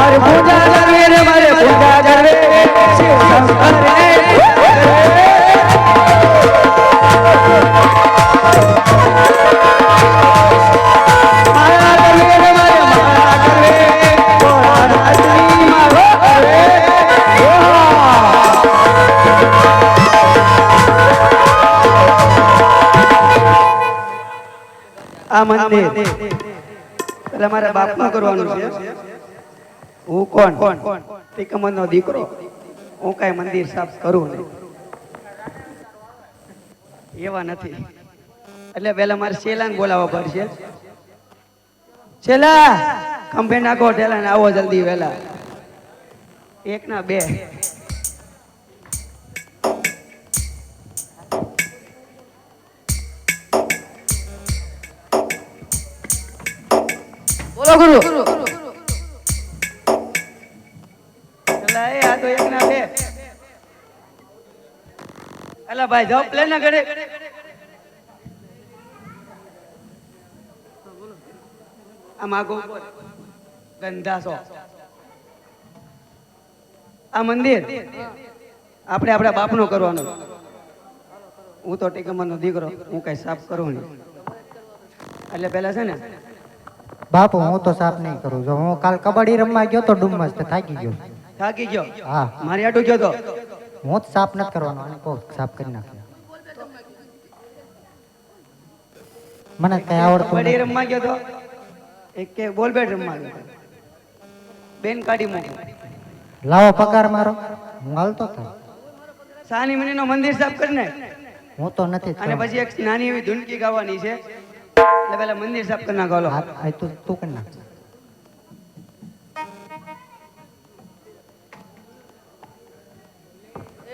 મારે પૂજા કરવી રે મારે પૂજા કરવી શિવ શંકર ને આ મંદિર એટલે મારા બાપનું કરવાનું છે હું કોણ તિકમન નો દીકરો હું કઈ મંદિર સાફ કરું નહીં એવા નથી એટલે પેલા મારે શેલાને બોલાવવા પડશે શેલા ખંભે નાખો ઢેલા ને આવો જલ્દી વેલા એક ના બે બોલો ગુરુ એલા એ આ તો એક ના બે એલા ભાઈ જાવ પ્લેન ના ઘરે આ માગો ગંધાસો આ મંદિર આપણે આપણા બાપનો કરવાનો હું તો ટીકમનો દીકરો હું કઈ સાફ કરું નહીં એટલે પેલા છે ને બાપુ હું તો સાફ નહીં કરું જો હું કાલ કબડ્ડી રમવા ગયો તો ડુમ્મસ તો થાકી ગયો હા મારી આટું ગયો તો હું જ સાફ નથી કરવાનો અને કહું સાફ કરી નાખ મને કઈ આવડતું કબડ્ડી રમવા ગયો તો એક કે બોલ બેટ રમવા ગયો બેન કાઢી મૂકી લાવો પગાર મારો હું હાલતો થાય સાની મની નો મંદિર સાફ કરીને હું તો નથી અને પછી એક નાની એવી ધૂનકી ગાવાની છે એટલે પેલા મંદિર સાફ કરી નાખો તું કરી નાખ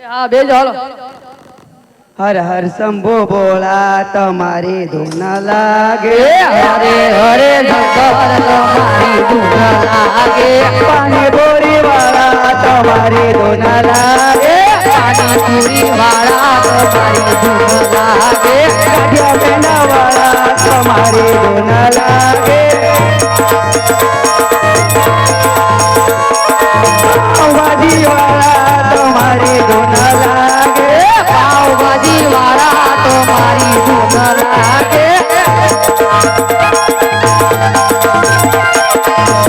હા બેજો હાલો હર હર શંભુ બોલા તમારી ધૂન લાગે હરે હરે શંકર તમારી ધૂન લાગે પાણી બોરી વાળા તમારી ધૂન લાગે પાણીપુરી વાળા તમારી ધૂન લાગે ગાંઠિયા પેંડા વાળા તમારી ધૂન લાગે પાવભાજી વાળા તમારી ધૂન લાગે પાવભાજી વાળા તમારી ધૂન લાગે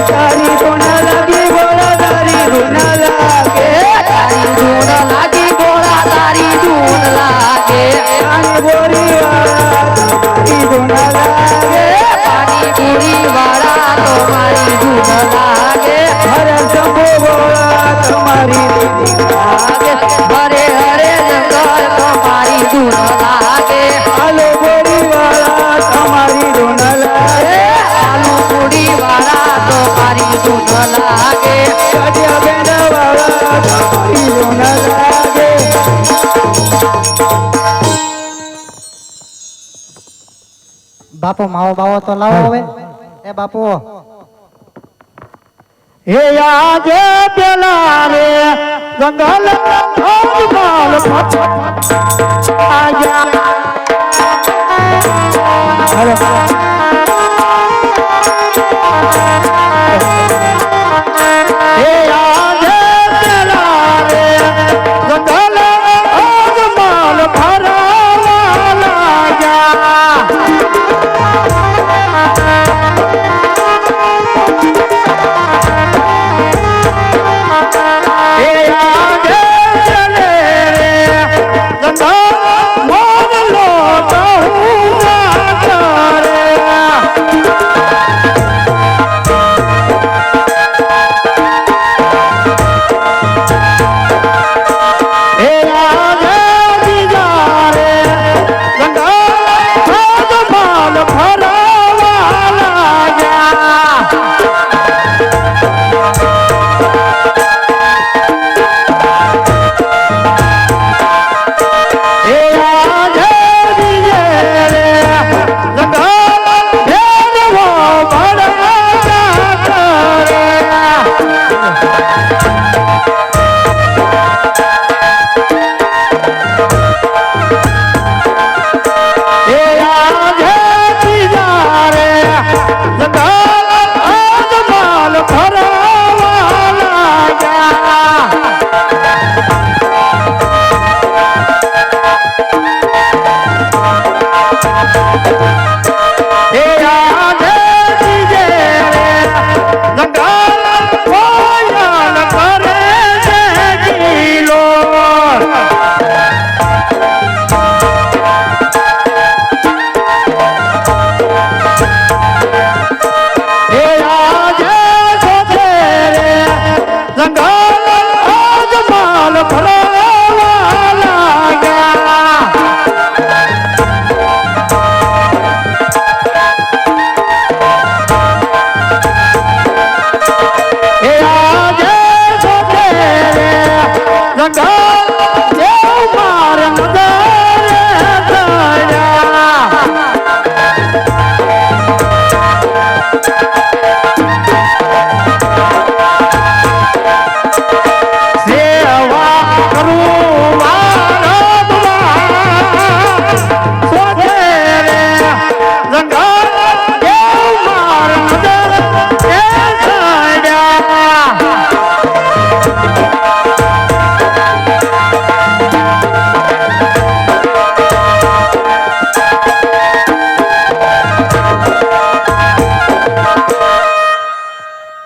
તારી ધૂન લાગી બોલા તારી ધૂન લાગે તારી ધૂન લાગી બોલા તારી ધૂન લાગે પાણી બોરી વાળા તમારી ધૂન લાગે પાણીપુરી વાળા તમારી ધૂન લાગે હર શંભુ બોલા તમારી ધૂન લાગે હરે હરે શંકર તમારી ધૂન લાગે આલુ બોરી વાળા તમારી ધૂન લાગે આલુ પૂરી વાળા તમારી ધૂન લાગે ગાંઠિયા પેંડા વાળા તમારી ધૂન લાગે બાપુ માવો બાવો તો લાવો હવે એ બાપુ હે આજે પેલા રે જંગલ ઓગલ આજા અરે હે આજે પેલા રે જંગલ ઓગલ ભરવા લાગ્યા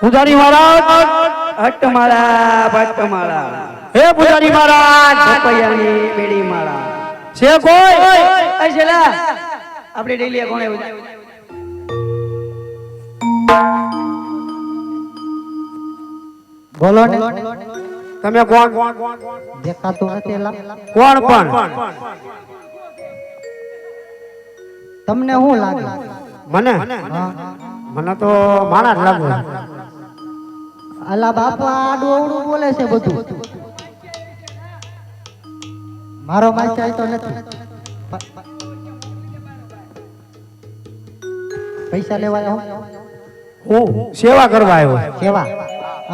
પૂજારી મહારાજ હટમાળા ભટમાળા હે પૂજારી મહારાજ પપૈયાની બેડી માળા છે કોઈ આ છેલા આપણે ડેલી કોણે બોલો ને તમે કોણ દેખાતું નથી એલા. કોણ પણ તમને શું લાગે? મને હા. મને તો માણા જ લાગે અલા બાપા આડું અવડું બોલે છે બધું. મારો માસ્ટર તો નથી. પૈસા લેવા આવ્યો? હું સેવા કરવા આવ્યો સેવા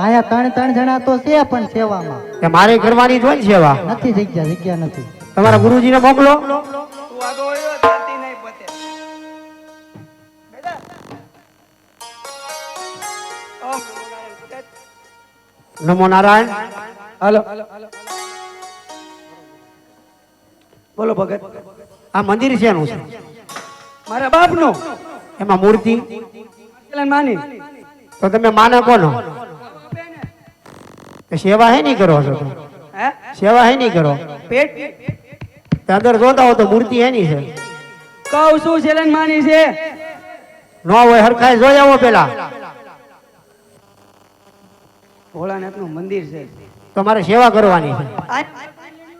આયા ત્રણ જણા તો છે પણ સેવામાં કે મારે કરવાની જ હોય ને સેવા નથી. જગ્યા નથી. તમારા ગુરુજીને મોકલો તું આગો આવ્યો જાતી નહીં પતે બેટા ઓમ નમો નારાયણ હાલો બોલો ભગત આ મંદિર શેનું છે મારા બાપનું એમાં મૂર્તિ માની તો તમે માને કોનો કે સેવા હે નહીં કરો છો તમે? હે સેવા હે નહીં કરો પેટ તે અંદર જોતા હો તો મૂર્તિ એની છે કહું છું શેલન માની છે ન હોય હરખાઈ જોઈ આવો પેલા ભોળાનાથ નું મંદિર છે તમારે સેવા કરવાની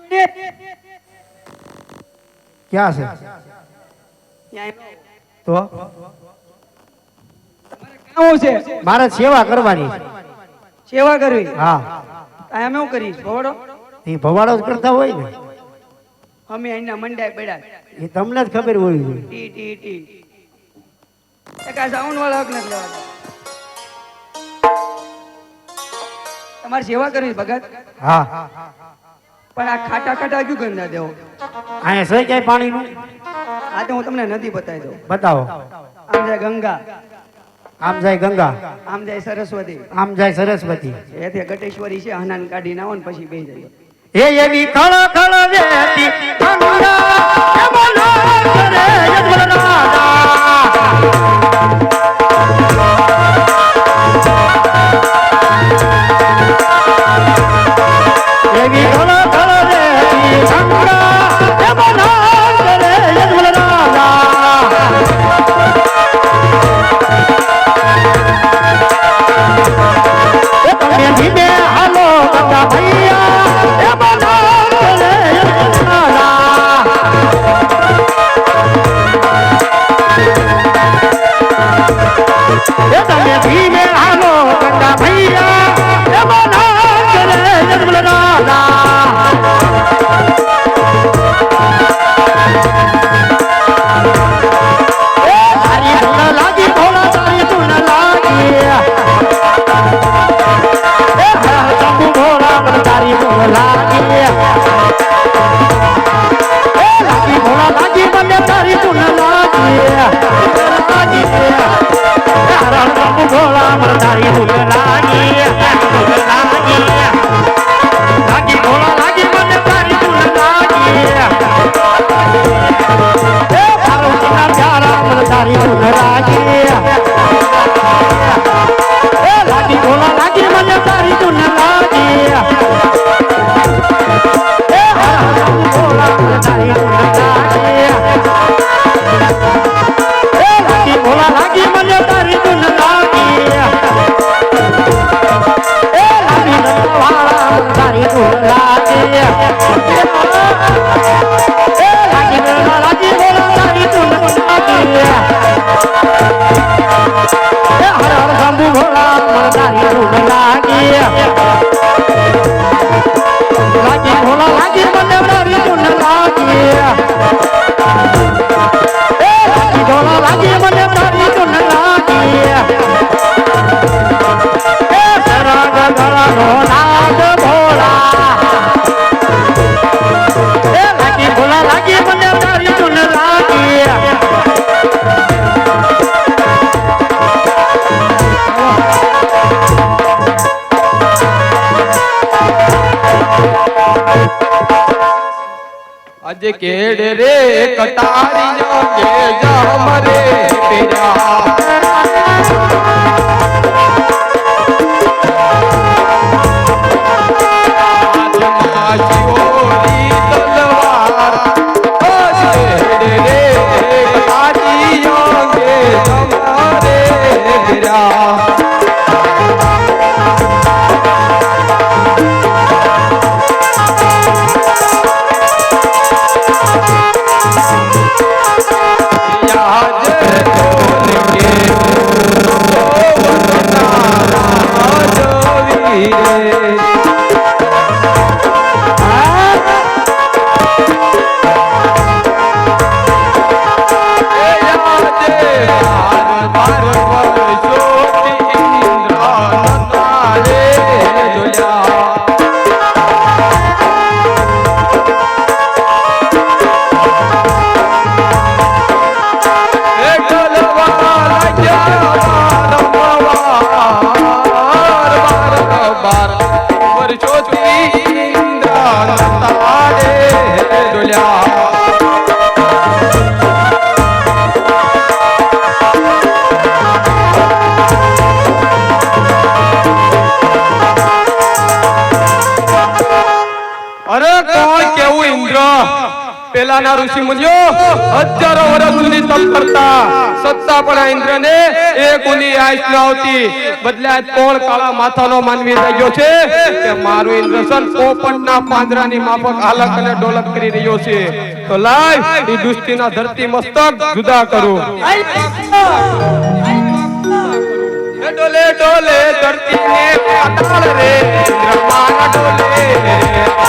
છે ક્યાં છે તો કામ છે મારે સેવા કરવાની છે સેવા કરવી હા અમે શું કરીશ ભોળો એ ભવાડો જ કરતા હોય ને અમે અહીંના મંડાય પડ્યા એ તમને જ ખબર હોવી જોઈએ ટી ટી ટી એક આ સાઉન્ડ વાળા હક નથી લેવાતા તમારે સેવા કરવી ભગત હા પણ આ ખાટા ખાટા ક્યું ગંદા દેવો અહીંયા છે ક્યાંય પાણીનું આ તો હું તમને નદી બતાવી દઉં બતાવો આમ જાય ગંગા આમ જાય ગંગા આમ જાય સરસ્વતી આમ જાય સરસ્વતી એથી ગટેશ્વરી છે હનાન કાઢી નાવો ને પછી બેસી જાય એ એવી ખળ ખળ વેતી ગંગા એ મનો કરે યજ્ઞ રાજા એવી ખળ ખળ વેતી ગંગા એ મનો કરે યજ્ઞ રાજા એ તમે ધીમે હાલો ગંગા ભૈયા એ મનો કરે યજ્ઞ રાજા એ તમે ધીમે હાલો ગંગા ભૈયા એ મનો કરે યજ્ઞ રાજા તારી ધૂન લાગી ભોળા તારી ધૂન લાગી એ શંભુ ભોળા મને તારી ધૂન લાગી એ લાગી ભોળા લાગી મને તારી ધૂન લાગી લાગી એ હરણ શંભુ ભોળા મને તારી ધૂન લાગી લાગી લાગી ભોળા લાગી મને તારી ધૂન લાગી એ પાર્વતીના પ્યારા મને તારી ધૂન લાગી એ લાગી ભોળા લાગી મને તારી ધૂન લાગી એ હરણ ભોળા મને તારી ધૂન લાગી એ લાગી ભોળા લાગી મને તારી ધૂન લાગી એ લાગી નંદવાળા મને તારી ધૂન લાગી એ લાગી ભોળા લાગી ભોળા તારી ધૂન લાગી એ હર હર શંભુ ભોળા મને તારી ધૂન લાગી લાગી ભોળા લાગી મને તારી ધૂન લાગી એ લાગી ભોળા લાગી મને તારી ધૂન લાગી એ સરંગ ગળાનો નાદ ભોળા એ લાગી ભોળા લાગી મને તારી ધૂન લાગી આજે કેડ રે કટારીઓ કે જામ રે પેરા લાગી રે પેલાના ઋષિ મુનિઓ હજારો વર્ષ સુધી તપ કરતા સત્તા પણ આ ઇન્દ્રને એક ઉની આંખ ન આવતી બદલાય કોણ કાળા માથાનો માનવી થઈ ગયો છે કે મારું ઇન્દ્રસન પોપટના પાંજરાની માફક હાલક અને ડોલક કરી રહ્યો છે તો લાય એ દુષ્ટિના ધરતી મસ્તક જુદા કરું ડોલે ડોલે ધરતી ને પાતાળ રે ઇન્દ્રમાના ડોલે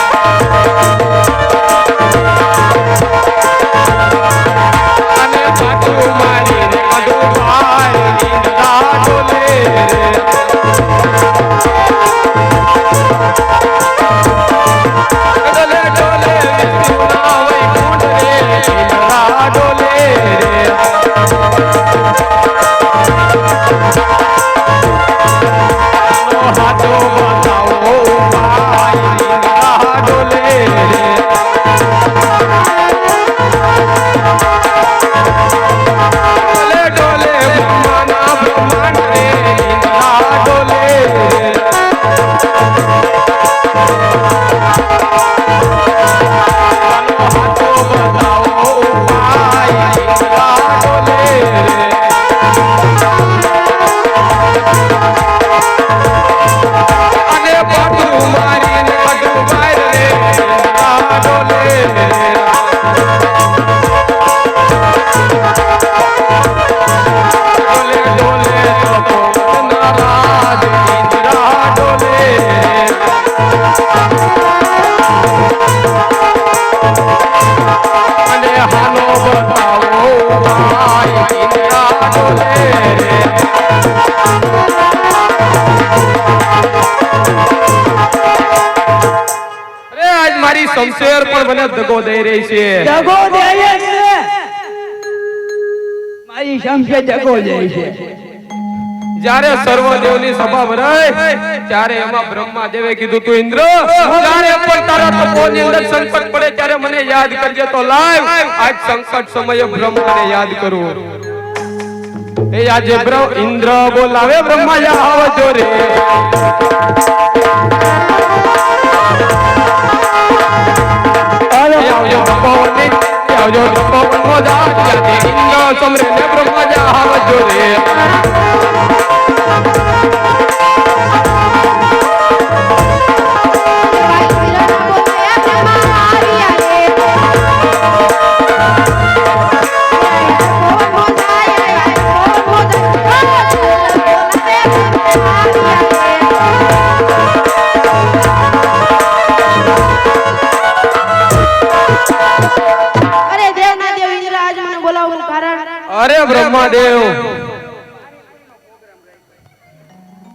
શમશેર પણ મને દગો દઈ રહી છે દગો દે છે મારી શમશેર દગો દે છે જ્યારે સર્વદેવની સભા ભરાય ત્યારે એમાં બ્રહ્મા દેવે કીધું તું ઇન્દ્ર જ્યારે પણ તારા તપોની અંદર સંકટ પડે ત્યારે મને યાદ કરજે તો લાવ આજ સંકટ સમયે બ્રહ્માને યાદ કરું એ આજે ઇન્દ્ર બોલાવે બ્રહ્મા આવજો રે આવજો પવન મોજા ત્યાંથી ઇન્દ્ર સમરે ને બ્રહ્મા આવજો રે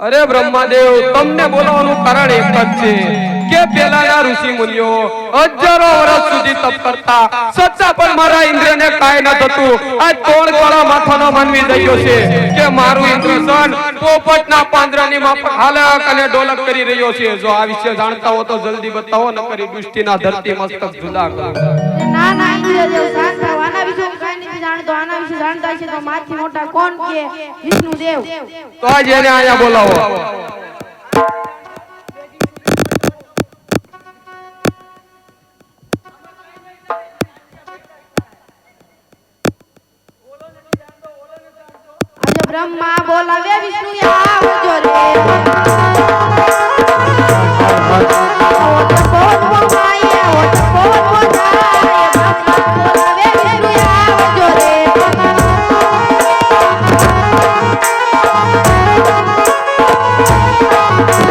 અરે બ્રહ્માદેવ તમને બોલાવવાનું કારણ એક જ છે કે પેલાના ઋષિ મુનિઓ હજારો વર્ષ સુધી તપ કરતા સચ્ચા પણ મારા ઇન્દ્રને કાંઈ ન થતું આજ કોણ કાળા માથાનો માનવી થયો છે કે મારું ઇન્દ્રસન પોપટના પાંજરાની માફક હાલક અને ડોલક કરી રહ્યો છે જો આ વિશે જાણતા હો તો જલ્દી બતાવો ન કરી દુષ્ટિના ધરતી મસ્તક જુદા કરો ના ના ઇન્દ્રદેવ શાંત થાઓ આના વિશે કાંઈ નથી જાણતો આના વિશે જાણતા છે તો માથી મોટા કોણ કે વિષ્ણુદેવ તો આજ એને આયા બોલાવો બ્રહ્મા બોલાવે વિષ્ણુ આવજો રે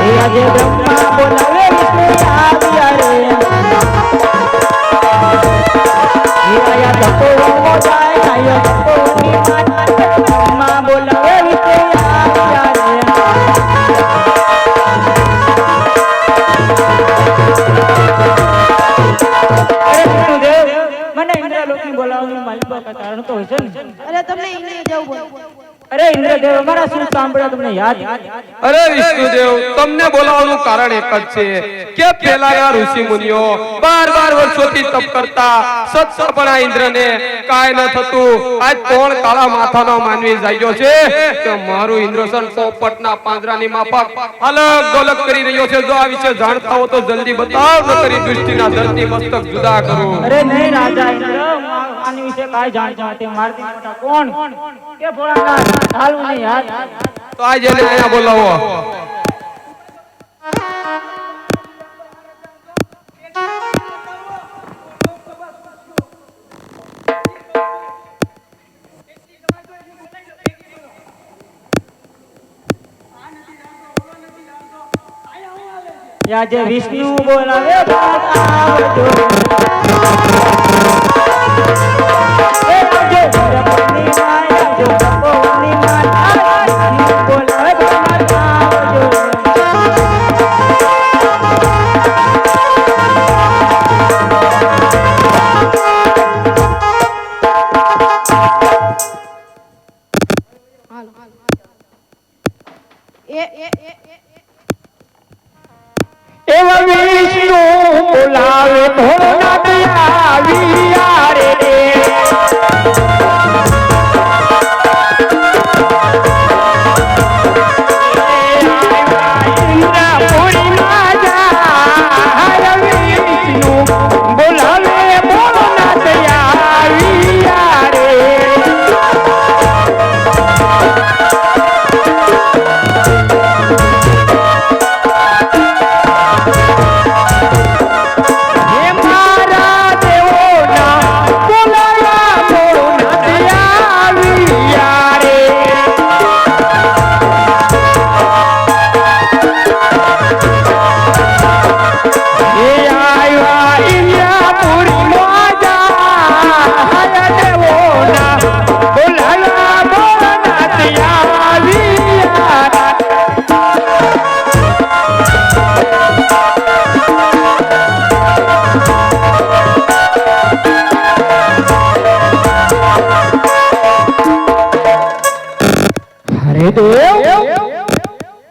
એ આજે બ્રહ્મા બોલાવે વિષ્ણુ આવ્યા રે એ આયા ધકો રંગો જાય આયો ધકો ની માતા બ્રહ્મા બોલાવે વિષ્ણુ આવ્યા રે મને ઇન્દ્રલોકની બોલાવવાનું માલિકા કા કારણ તો હશે ને અરે તમને ઇન્દ્રિય દેવ બોલ અરે ઇન્દ્રદેવ અમારા શું સાંભળ્યા તમને યાદ અરે વિષ્ણુદેવ તમને બોલાવવાનું કારણ એક જ છે કે પેલાના ઋષિ મુનિઓ 12 વર્ષોથી તપ કરતા છતાં પણ આ ઇન્દ્રને કાંઈ ન થતું આજ કોણ કાળા માથાનો માનવી જાગ્યો છે કે મારું ઇન્દ્રસન પોપટના પાંજરાની માફક અલગ ગોલક કરી રહ્યો છે જો આ વિશે જાણતા હો તો જલ્દી બતાવ ન કરી દૃષ્ટિના ધરતી મસ્તક જુદા કરો અરે નહીં રાજા ઇન્દ્ર આની વિશે કાંઈ જાણતા નથી મારતી મોટા કોણ કે ભોળાનાથ હાલવું નહીં યાદ તો આજ એને અહીંયા બોલાવો આજે વિષ્ણુ બોલાવે બાદ આવજો એ આજે બ્રહ્મની માયા જો ભગવાનની માતા વિષ્ણુ બોલાવે બાદ આવજો હાલ એવા વિષ્ણુ બોલાવે ભોળાનાથ આવ્યા રે ઇન્દ્રપુરીમાં જાય વિષ્ણુ બોલાવે ભોળાનાથ આવ્યા રે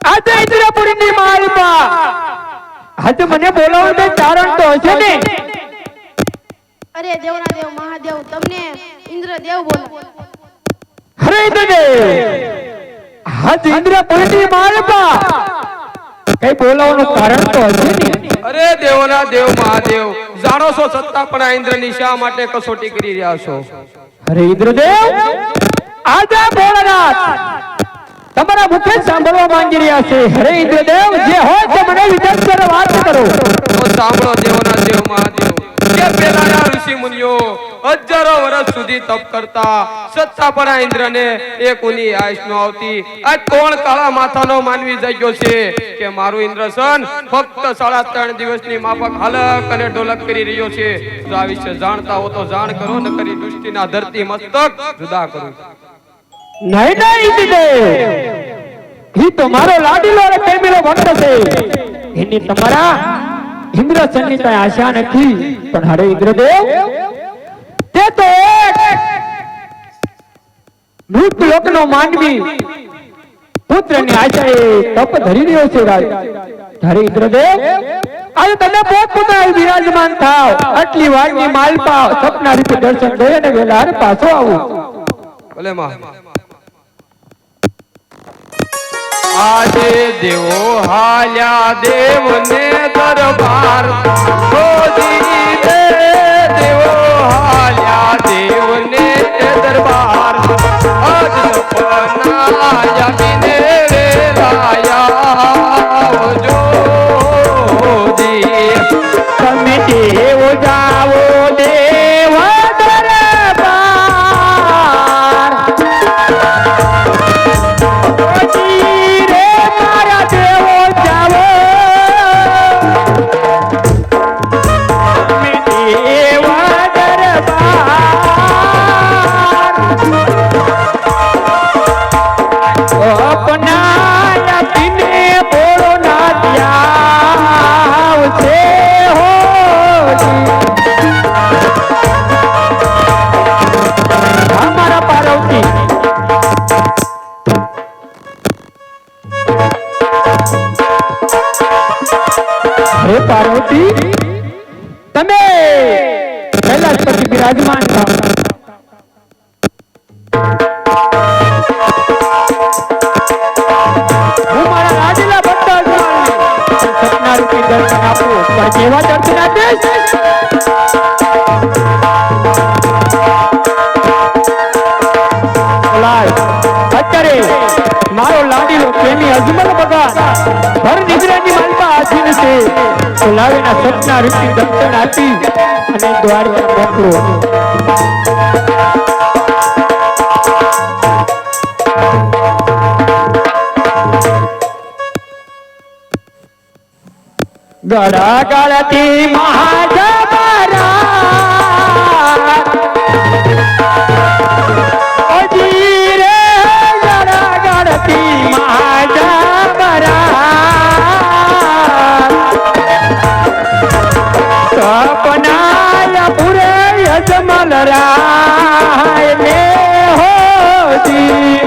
આજે ઇન્દ્રપુરીની માલમાં આજે મને બોલાવવાનું કારણ તો હશે ને અરે દેવના દેવ મહાદેવ તમને ઇન્દ્રદેવ બોલે અરે ઇન્દ્રદેવ આજે ઇન્દ્રપુરીની માલમાં કઈ બોલાવવાનું કારણ તો હશે ને અરે દેવોના દેવ મહાદેવ જાણો છો છતાં પણ આ ઇન્દ્રની શા માટે કસોટી કરી રહ્યા છો અરે ઇન્દ્રદેવ આજે ભોળાનાથ તમારા મુખે સાંભળવા માંગી રહ્યા છે હરે ઇન્દ્રદેવ જે હોય તે મને વિચાર વાત કરો તો સાંભળો દેવોના દેવ મહાદેવ કે પેલાના ઋષિ મુનિઓ હજારો વર્ષ સુધી તપ કરતા છતાં પણ આ ઇન્દ્રને એક ઉની આયુષ ન આવતી આ કોણ કાળા માથાનો માનવી જાગ્યો છે કે મારું ઇન્દ્રસન ફક્ત 3.5 દિવસની માફક હલક અને ઢોલક કરી રહ્યો છે જો આ વિશે જાણતા હો તો જાણ કરો ન કરી દૃષ્ટિના ધરતી મસ્તક જુદા કરો નહીં નહીં ઇન્દ્રદેવ ઈ તો મારો લાડીલો અને પ્રેમીલો ભક્ત છે એની તમારા ઇન્દ્રસનની કઈ આશા નથી પણ હરે ઇન્દ્રદેવ તે તો એક મૃત લોકનો માનવી પુત્રની આશાએ તપ ધરી રહ્યો છે રાજ હરે ઇન્દ્રદેવ આજે તમે પોતપોતા વિરાજમાન થાવ આટલી વારની માલપા સપના રીતે દર્શન દઈ અને વેલા પાછો આવું ભલે માં આજે દેવો હાલ્યા દેવને દરબાર ખોજી દે દેવો હાલ્યા દેવને દરબાર આજ સપના જાગીને વેલાયા જો દી તમે દેવો જાવો દેવ દરબાર રે મારા દેવો જા હે પાર્વતી તમે કૈલાસપતિ બિરાજમાન થાઓ હું મારા રાજેલા બધા સપના રૂપી દર્શન આપો પણ કેવા દર્શન આપીશ અત્યારે મારો લાડીલો પ્રેમી અજમલ ભગવાન ભર નિદ્રાની માલમાં આધીન છે તો લાવેના સપના રૂપી દર્શન આપી અને દ્વારકા મોકલો ગળા ગળતી મહાજબરા સપનાય પૂરે અજમલ રાય ને હોજી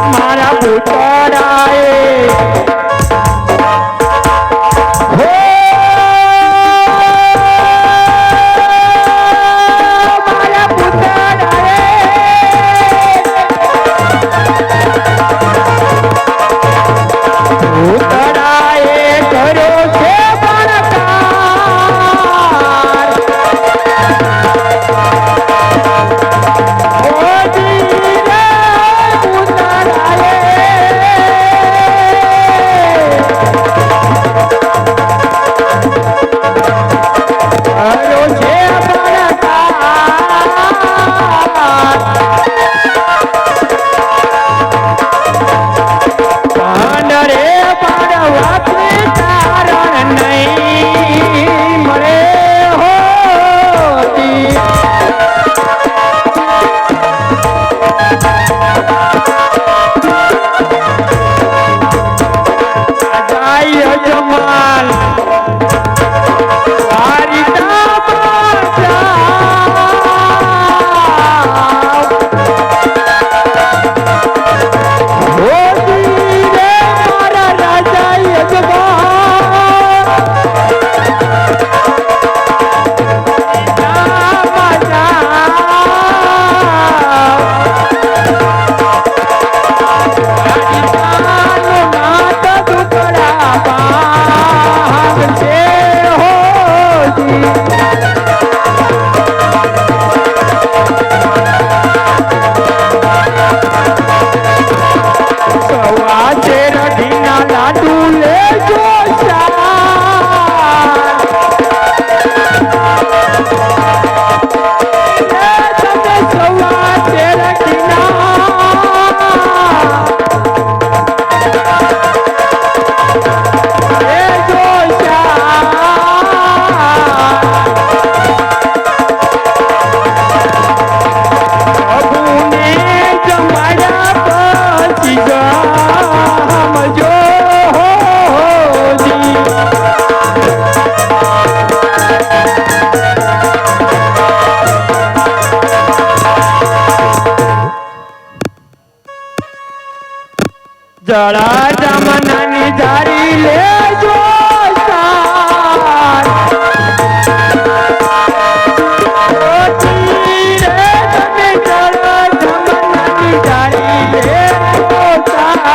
મારા પુતરાએ જળા જમનાની જારી લેજો સાર ઓછી રે તમે જળા જમનાની જારી લેજો સાર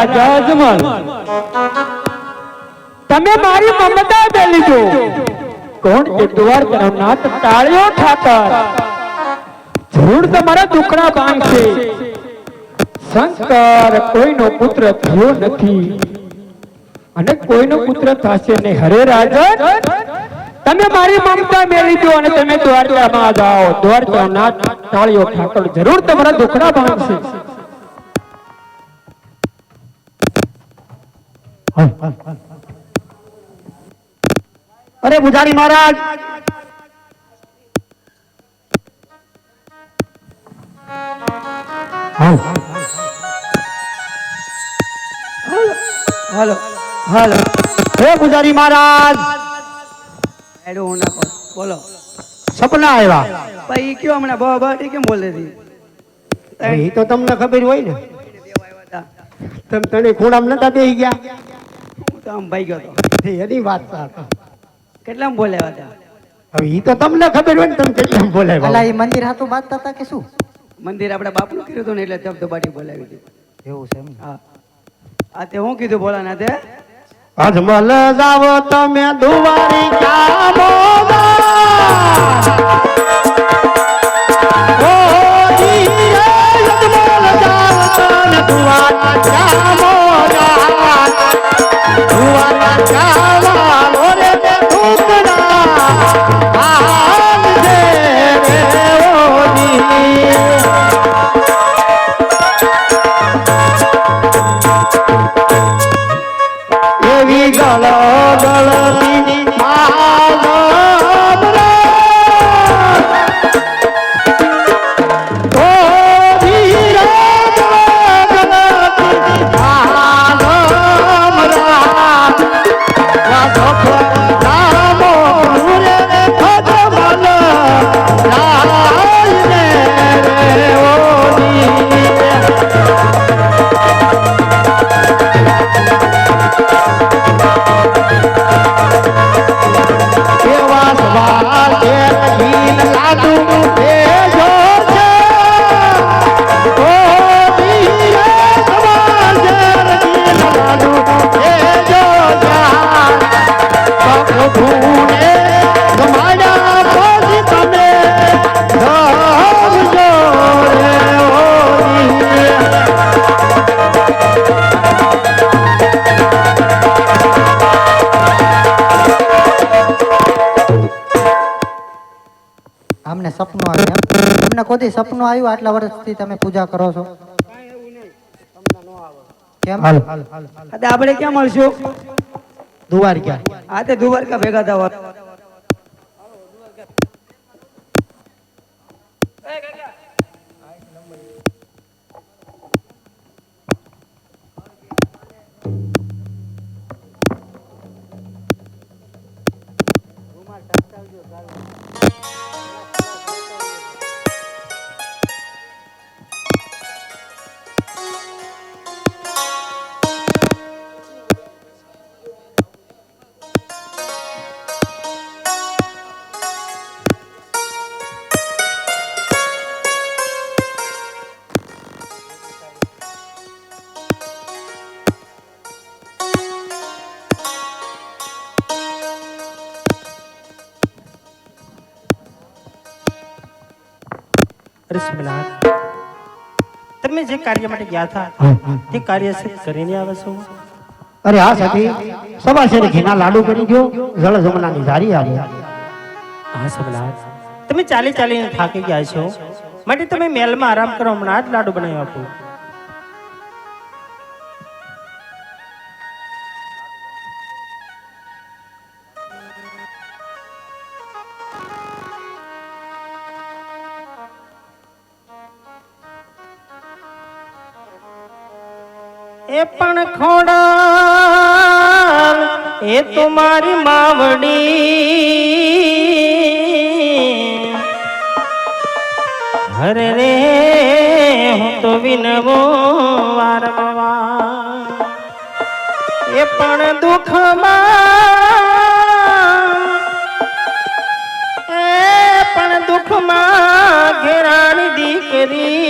જજમલ તમે મારી મમતા દે લીધો કોણ છે દ્વારકા નાથ તાળીઓ ઠાકર જરૂર તમારા દુખડા બાંધશે શંકર કોઈનો પુત્ર થયો નથી અને કોઈનો પુત્ર થશે નહીં હરે રાજન તમે મારી મમતા મેળવી દો અને તમે દ્વારકામાં જાઓ દ્વારકા નાથ તાળીઓ ઠાકર જરૂર તમારા દુખડા બાંધશે અરે પૂજારી મહારાજ હાલો હાલો હે પૂજારી મહારાજ એડો હું નાખો બોલો સપના આવ્યા ભાઈ કયો હમણાં બાટી કેમ બોલે હતી એ તો તમને ખબર હોય ને તમે તને ખૂણામાં નતા બેસી ગયા હું તો આમ ભાઈ ગયો હતો એની વાત સાચી. કેટલામ બોલ્યા હતા હવે એ તો તમને ખબર હોય ને તમે કેટલા બોલાવ્યા અલા એ મંદિર હાથું બાંધતા હતા કે શું મંદિર આપણે બાપનું કર્યું હતું ને એટલે તબ તો બાટી બોલાવી હતી એવું છે એમ ને? હા આ તે હું કીધું બોલાના તે અજમલ જાવો તમે દુવારી કામો એવી ગળ ગળની આમને સપનું આવ્યું એમ? તમને કોઈ સપનું આવ્યું આટલા વર્ષથી તમે પૂજા કરો છો કેમ આ તે આપણે ક્યાં મળશું દ્વારકા આ તે દ્વારકા ભેગા થવા તમે જે કાર્ય માટે ગયા હતા તે કાર્ય સિદ્ધ કરીને આવે છો અરે હા સતી સવા શેરી ઘીના લાડુ કરી ગયો જળ જમનાની જારી આવી હા સબલાસ તમે ચાલી ચાલીને થાકી ગયા છો માટે તમે મહેલમાં આરામ કરો હમણાં જ લાડુ બનાવી આપું એ પણ ખોડા એ તમારી માવડી હરે રે હું તો વિનવો વારંવાર એ પણ દુઃખમાં ઘેરાણી દીકરી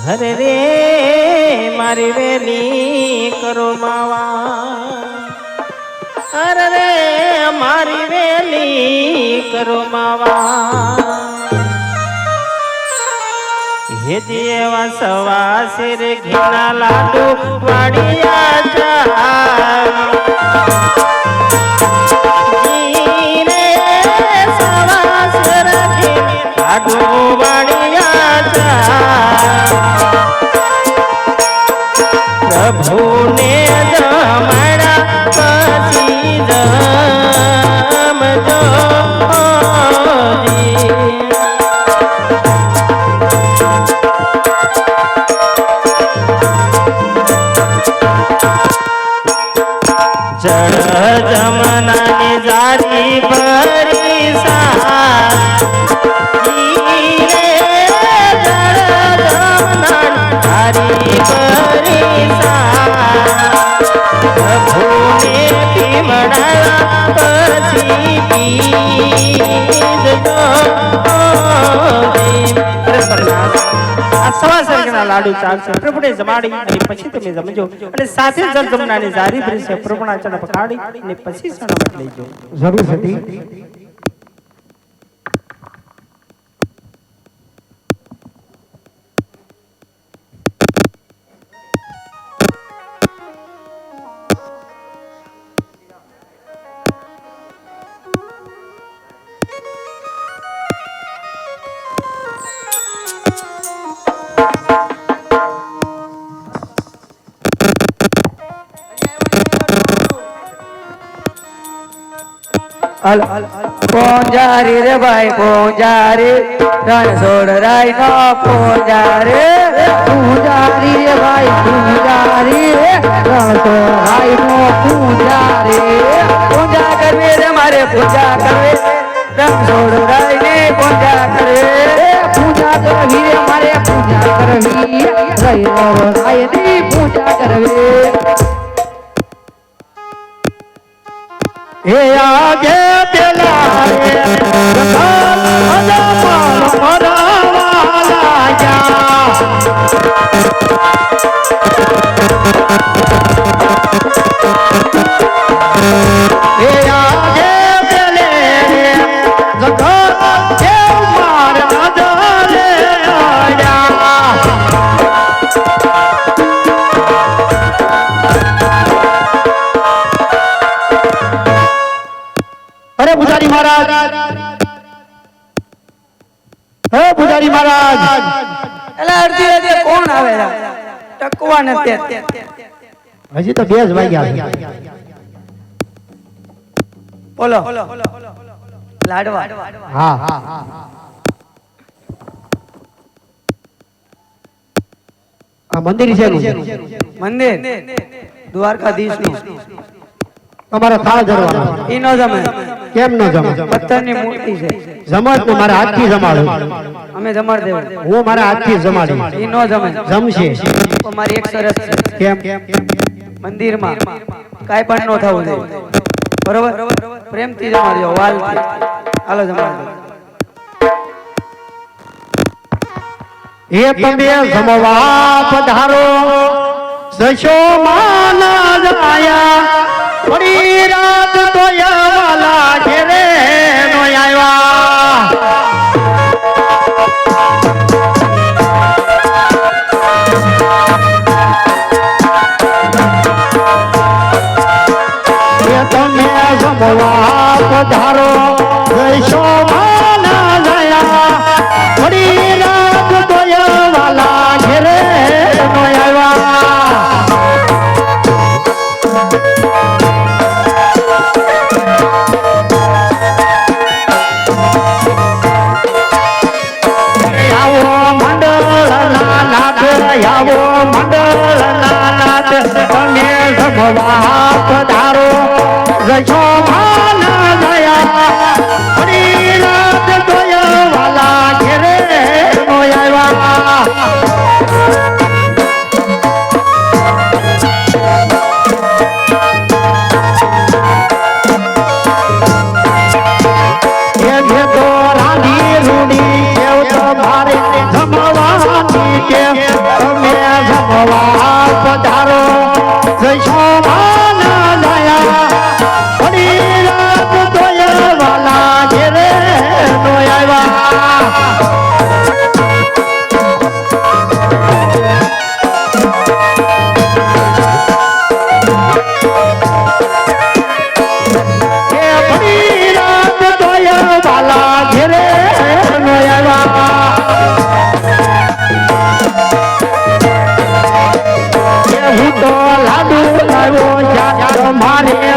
હરે રે મારી વેલી કરો માવા રે મારી વેલી કરો માવા હેજી એવા સવા શેર ઘીના લાડુ વાડિયા જા પ્રભુને જમાડા પછી જમજો જળ જમનાની જારી ભરી લાડુ ચાલશે પ્રભુને જમાડી અને પછી તમે જમજો અને સાથે જળ જમનાની જારી ભરી છે પ્રભુના ચરણ પકાડી અને પછી સણવટ લઈજો જરૂર સતી પૂંજારી રે ભાઈ પૂંજારી રણછોડ રાય નો પૂંજારી પૂંજારી રે ભાઈ પૂંજારી રણછોડ રાય નો પૂંજારી પૂજા કરવી રે મારે પૂજા કરવી રણછોડ રાય ને પૂજા કરવી પૂજા કરવી રે મારે પૂજા કરવી રણછોડ રાય ની પૂજા કરવી હે આગે પેલા રે મરાવાલા જા હે આગે પેલે જગત દેવ મારા દલે આયા અરે પૂજારી મહારાજ હે પૂજારી મહારાજ એલા અડધી રાતે કોણ આવેલા ટકવા નથી હજી તો 2 જ વાગ્યા બોલો લાડવા હા આ મંદિર છે મંદિર દ્વારકાધીશ નું તમારે થાળ ધરવાનો ઈ નો જમે કેમ ન જમે પથ્થરની મૂર્તિ છે જમત ને મારા હાથથી જમાડું અમે જમાડ દેવ હું મારા હાથથી જમાડી ઈ નો જમે જમશે અમારી એક શરત છે કેમ મંદિરમાં કાઈ પણ નો થવું જોઈએ બરોબર પ્રેમથી જમાડજો વાલથી હાલો જમાડજો હે તમે જમવા પધારો સશો માના જાયા થોડી રાત તો વાલા ઘેરે નો આવ્યા તમે જમવા પધારો સશો માના જાયા થોડી રાત તો વાલા ઘેરે નો આવ્યા આવો મંડળના નાથ તમે જમવા પધારો રજો માના દયા હરી રાત દયા વાલા ઘેરે નો આવ્યા પધારો જય શોભાના દયા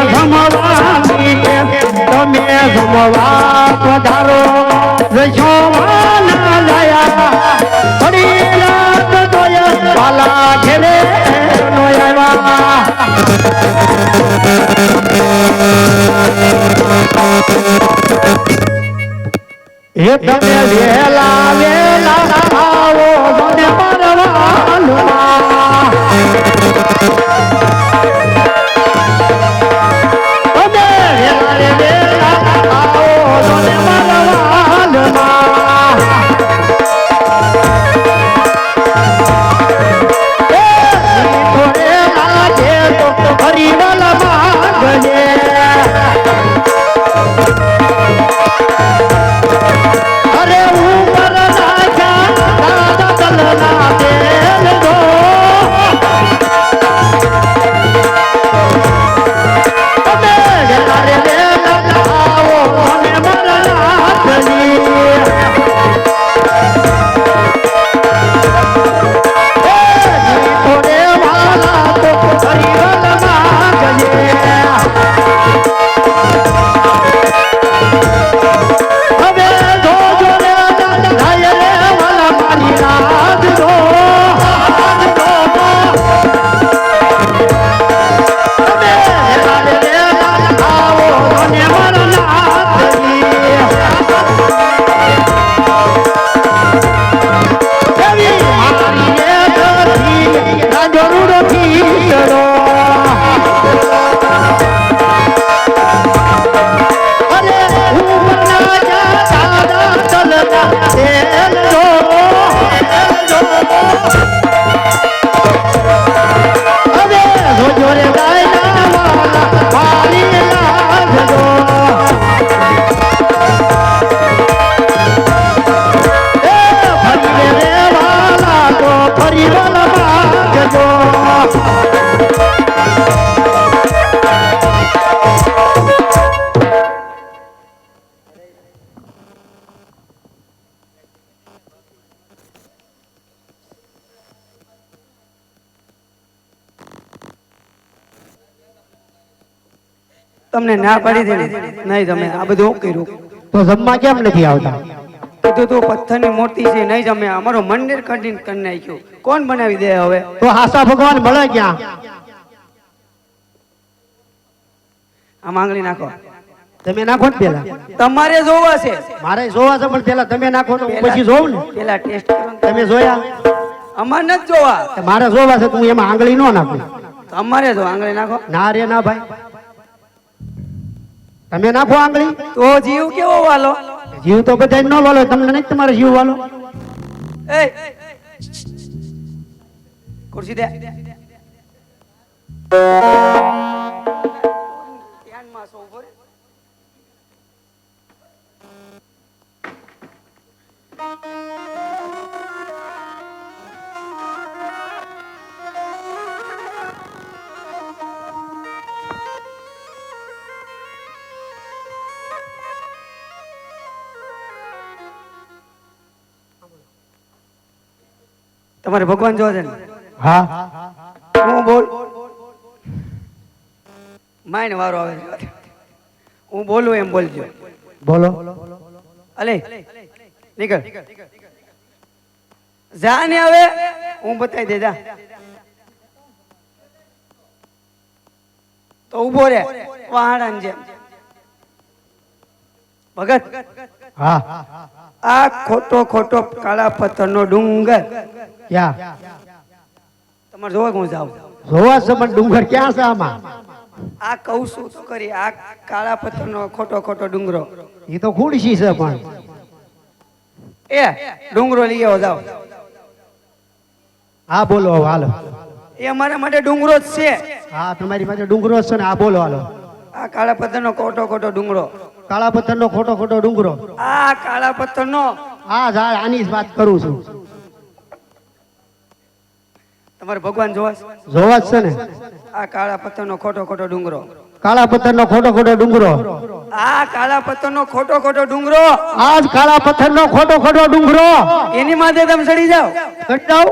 જમવાની તમે જમવા પધારો જશો માના લાયા ફરી રાત જોયા વાલા ઘેરે નો આવ્યા એ તમે વેલા વેલા આવો મને પરવાનમાં તમે વેલા વેલા આવો મને પરવાનમાં થોડે લાગે તો ફરી વલમાં ગજે અરે ઉપર નાખ્યા દાદા દલના તેલ દો તમે ઘરે વેલા આવો મને મરના ચલી થોડે વાલા તો ફરી વલમાં ગજે હવે જોજો રે ધાય રે વાલા મારી રાત જો હવે રે રે આવો મને મરનાથજી એવી મારી એ ધરતી રાજો રૂડો થીરો અરે ઉપર ના જા દાદા ચલના તેલ જો હવે જોજો રે ગાયના વાલા મારી લાગજો એ ફરી રે વાલા તો ફરી વાલા ભાગજો તમને ના પાડી દે નહીં તમે આ બધું હું કર્યું તો જમવા કેમ નથી આવતા કીધું તું પથ્થરની મૂર્તિ છે નહીં જમે અમારો મંદિર કઢીને કરી નાખ્યું કોણ બનાવી દે હવે તો હાસા ભગવાન મળે ક્યાં આ માંગણી નાખો તમે નાખો ને પેલા તમારે જોવા છે મારે જોવા છે પણ પેલા તમે નાખો તો હું પછી જોઉં ને પેલા ટેસ્ટ કરો ને. તમે જોયા અમારે નથી જોવા તો મારે જોવા છે તો હું એમાં આંગળી ન નાખું તમારે જો આંગળી નાખો ના રે ના ભાઈ તમે નાખો આંગળી તો જીવ કેવો વાલો જીવ તો બધા ન વાલો તમને નહીં તમારે જીવ વાલો એ ખુરશી દે ધ્યાનમાં છો ઉભો રે. તમારે ભગવાન જોવા છે ને હા હું બોલ માઈને વારો આવે છે. હું બોલું એમ બોલજો બોલો અલે નીકળ જા ને હવે હું બતાવી દે જા તો ઉભો રે વાહડાની જેમ ભગત હા આ ખોટો ખોટો કાળા પથ્થરનો ડુંગર ક્યાં તમારે જોવા હું જાઉં જોવા છે પણ ડુંગર ક્યાં છે આમાં આ કહું છું તો કરી આ કાળા પથ્થરનો ખોટો ખોટો ડુંગરો એ તો ખુરશી છે પણ એ ડુંગરો લઈ આવો જાઓ હા બોલો હવે હાલો એ અમારા માટે ડુંગરો જ છે હા તમારી પાસે ડુંગરો જ છે ને હા બોલો હાલો આ કાળા પથ્થરનો ખોટો ખોટો ડુંગરો કાળા પથ્થરનો ખોટો ખોટો ડુંગરો આ કાળા પથ્થરનો હા જા આની જ વાત કરું છું તમારે ભગવાન જોવા છે? જોવા જ છે ને આ કાળા પથ્થરનો ખોટો ખોટો ડુંગરો કાળા પથ્થરનો ખોટો ખોટો ડુંગરો આ કાળા પથ્થરનો ખોટો ખોટો ડુંગરો આજ કાળા પથ્થરનો ખોટો ખોટો ડુંગરો એની માથે તમે ચડી જાઓ કટાવ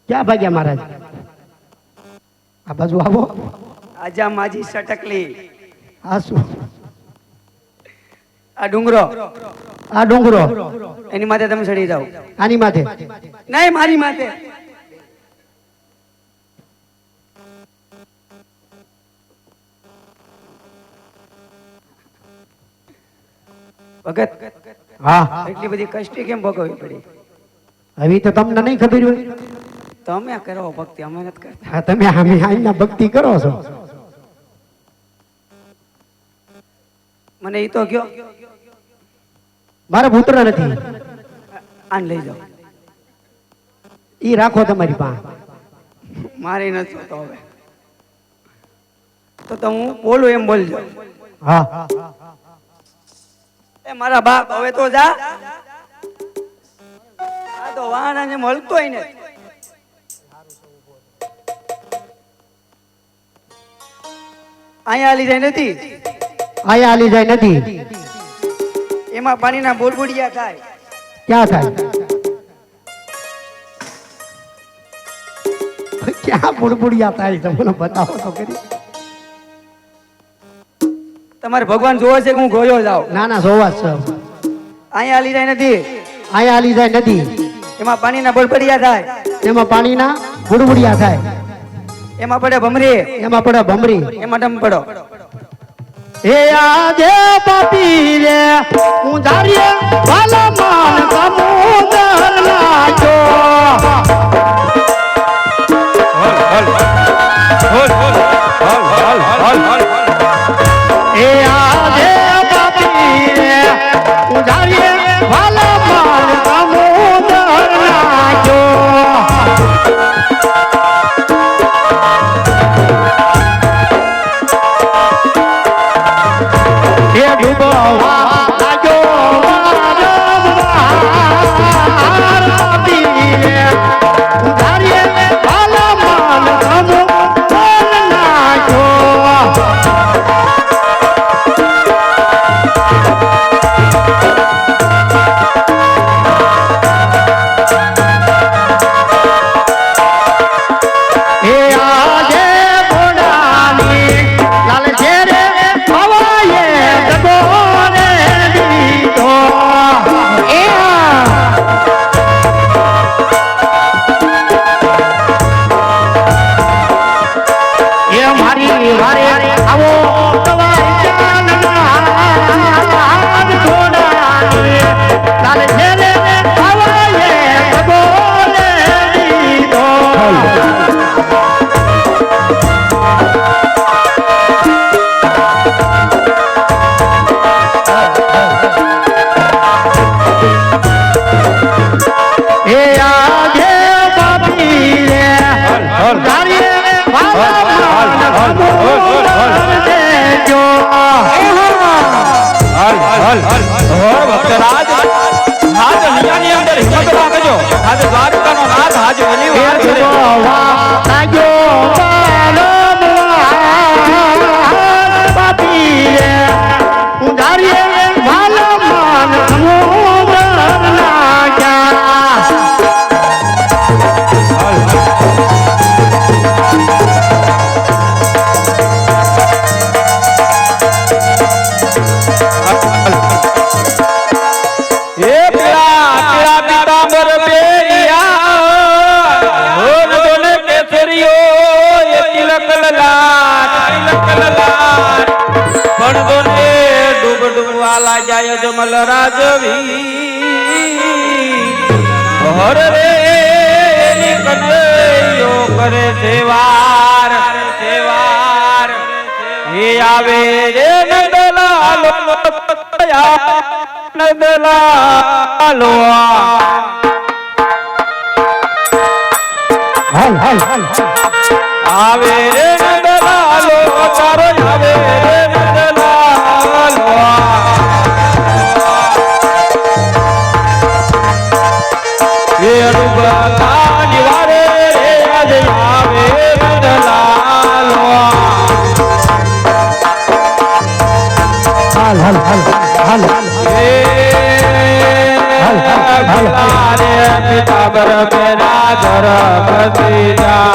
ક્યાં ભાગ્યા મહારાજ આ બાજુ આવો. આજા માજી સટકલી. આ શું? આ ડુંગરો, આ ડુંગરો એની માથે તમે ચડી જાઓ. આની માથે. નહીં, મારી માથે. ભગત, હા, એટલી બધી કષ્ટી કેમ ભોગવવી પડી? હવે તો તમને નહીં ખબર હોય. તમે કરો ભક્તિ, અમે નથી કરતા. હા, તમે આઈના ભક્તિ કરો છો. મને ઈ તો કયો. મારા પુત્ર નથી. આને લઈ જાઓ. ઈ રાખો તમારી પાસે. મારી નથી તો હવે તો હું બોલું એમ બોલજો. હા, એ મારા બાપ હવે તો જા. આ તો વાહન ને મળતોય ને. અહીંયા હાલી જાય નથી. આયા હાલી જાય નથી. એમાં પાણીના બોલબુડિયા થાય. ક્યાં થાય? ક્યાં બુડબુડિયા થાય તમને બતાવો તો કરી. તમારે ભગવાન જોવે છે કે હું ગોયો જાઉં? ના ના, જોવા જ છે. અહીંયા હાલી જાય નથી. આયા હાલી જાય નથી. એમાં પાણીના બોલબુડિયા થાય. એમાં પાણીના બુડબુડિયા થાય. એમાં પડે ભમરી. એમાં પડે ભમરી. એમાં ડમ પડો. હે આજે પાપી રે હું ધારીએ વાલા માન સમુદર નાચો. હે આજે પાપી રે હું ધારીએ વાલા માન સમુદર નાચો. હે ડૂબવા લાગ્યો વારંવાર પાપી રે હું ધારીએ વાલા માન સમુદર નાચો. હે આજે ઘોડાની લાલ ઝેરે હવાએ ડગોરે દીધો. એ મારી વારે આવો તમારી જાનના ઘોડાની લાલ ઝેરે હવાએ ડગોરે દીધો. હે આજે પાપી રે ધારીએ વાલા માન સમુદર દેજો. પાપી રે હું ધારીએ વાલા માન સમુદર નાચા. જાય જમલ રાજવી હર રે કનૈયો કરે સેવાર સેવાર. હે આવે રે નંદલાલો નંદલાલો. હાલ હાલ હાલ. આવે રે નંદલાલો તારો આવે રે નંદલાલો. એ અનુભવતા નિવારે રે આજે આવે નંદલાલો. હાલ હાલ હાલ હાલ. પિતા બર મેરા ધર ભતીજા.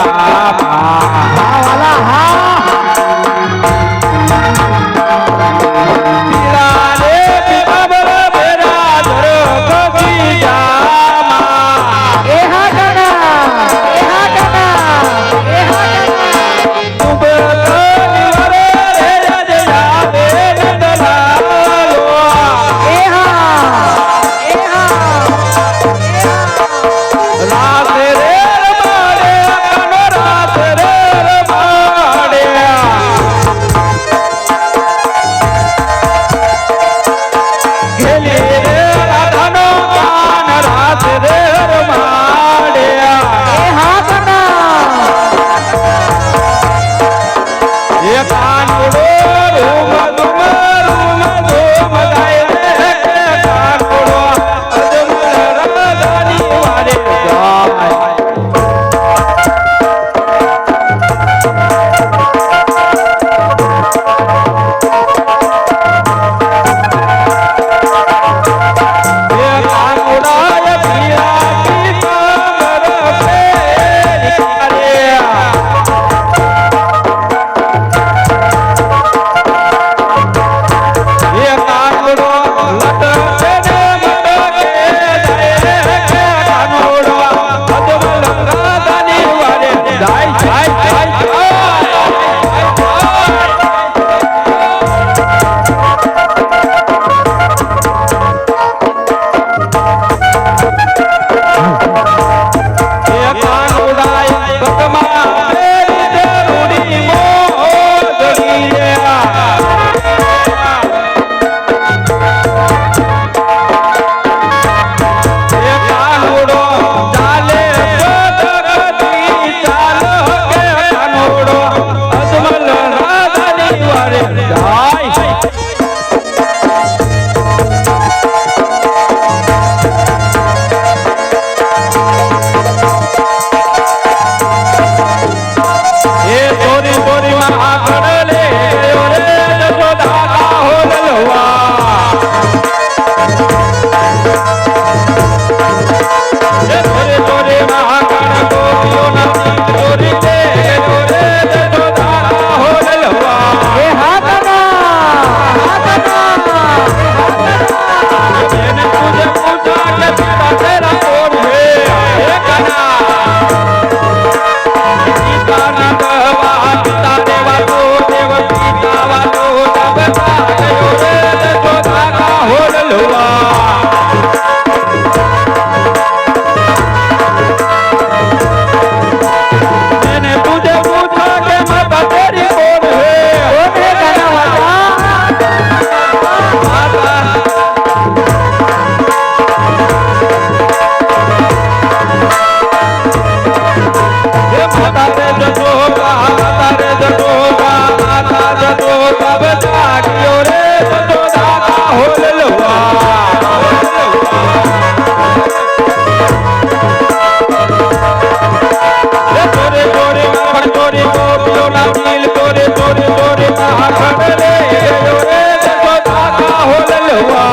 ना दिल तोरे तोरे तोरे कहा खड़े रे तो धागा हो ललवा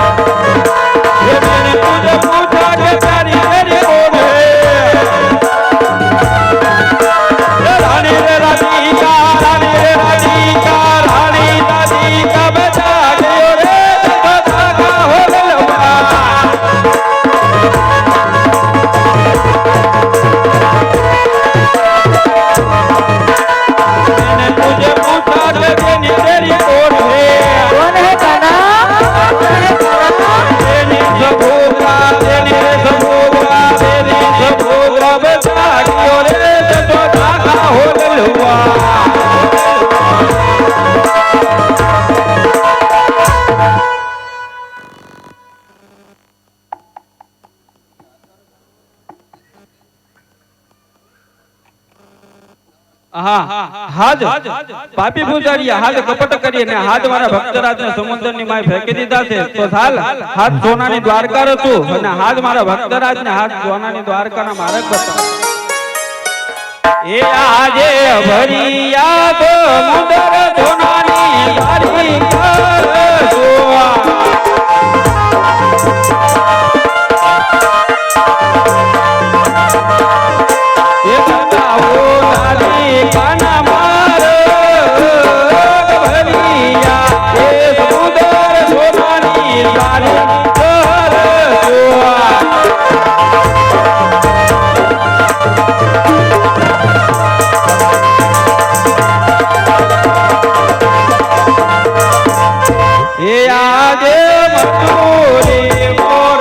ये मैंने तुझे पूछा कि प्यारी मेरी कौन है रानी रे रानी का रानी रे रानी का रानी दादी का बेटा गयो रे तो धागा हो ललवा मैंने तुझे पूछा कि तेरी तेरी कौन है कौन है काना तेरी सबोगा तेरी सबोगा तेरी सबोगा बेटा गयो रे तो धागा हो ललवा હાજ પાપી પૂજારીયા હાજ કપટ કરીને હાજ મારા ભક્તરાજને સમુદ્રની માય ફેંકી દીધા છે તો ચાલ હાથ સોનાની દ્વારકા રચું અને હાજ મારા ભક્તરાજને હાથ સોનાની દ્વારકાના માર્ગ બતાવ એ આજે ભરિયા સમુદ્ર સોનાની દ્વારિકા જોવા એ બનાવો નારી કાના માર ભરિયા એ સમુદ્ર સોનાની દ્વારિકા જોવા એ આજે મજૂરી મોર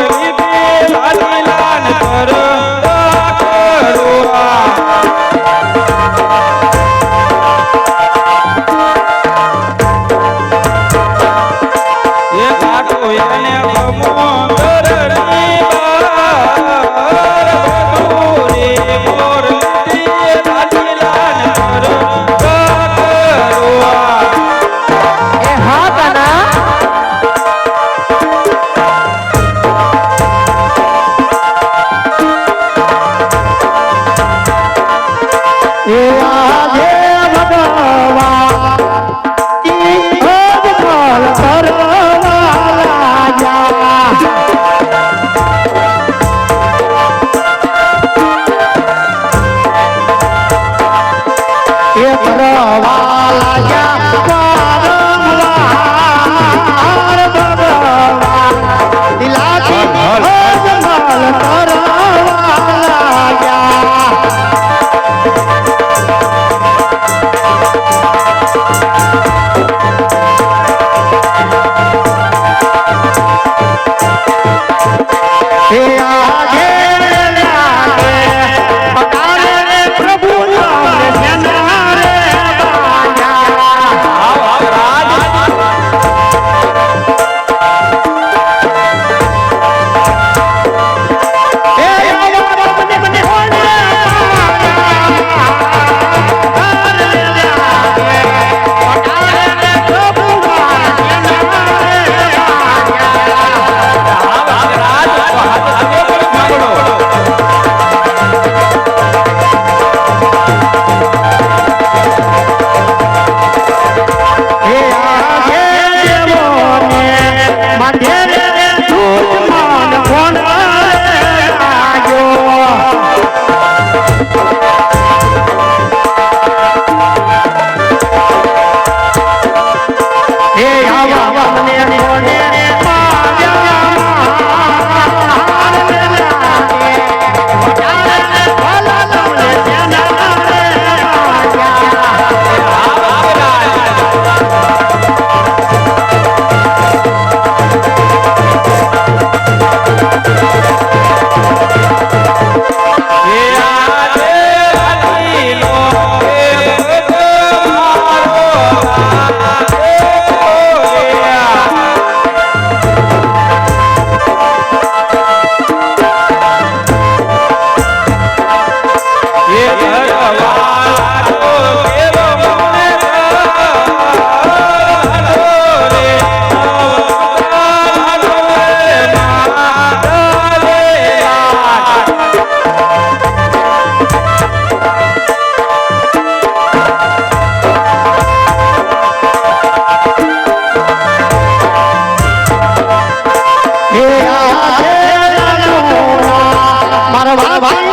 મારા ભાઈ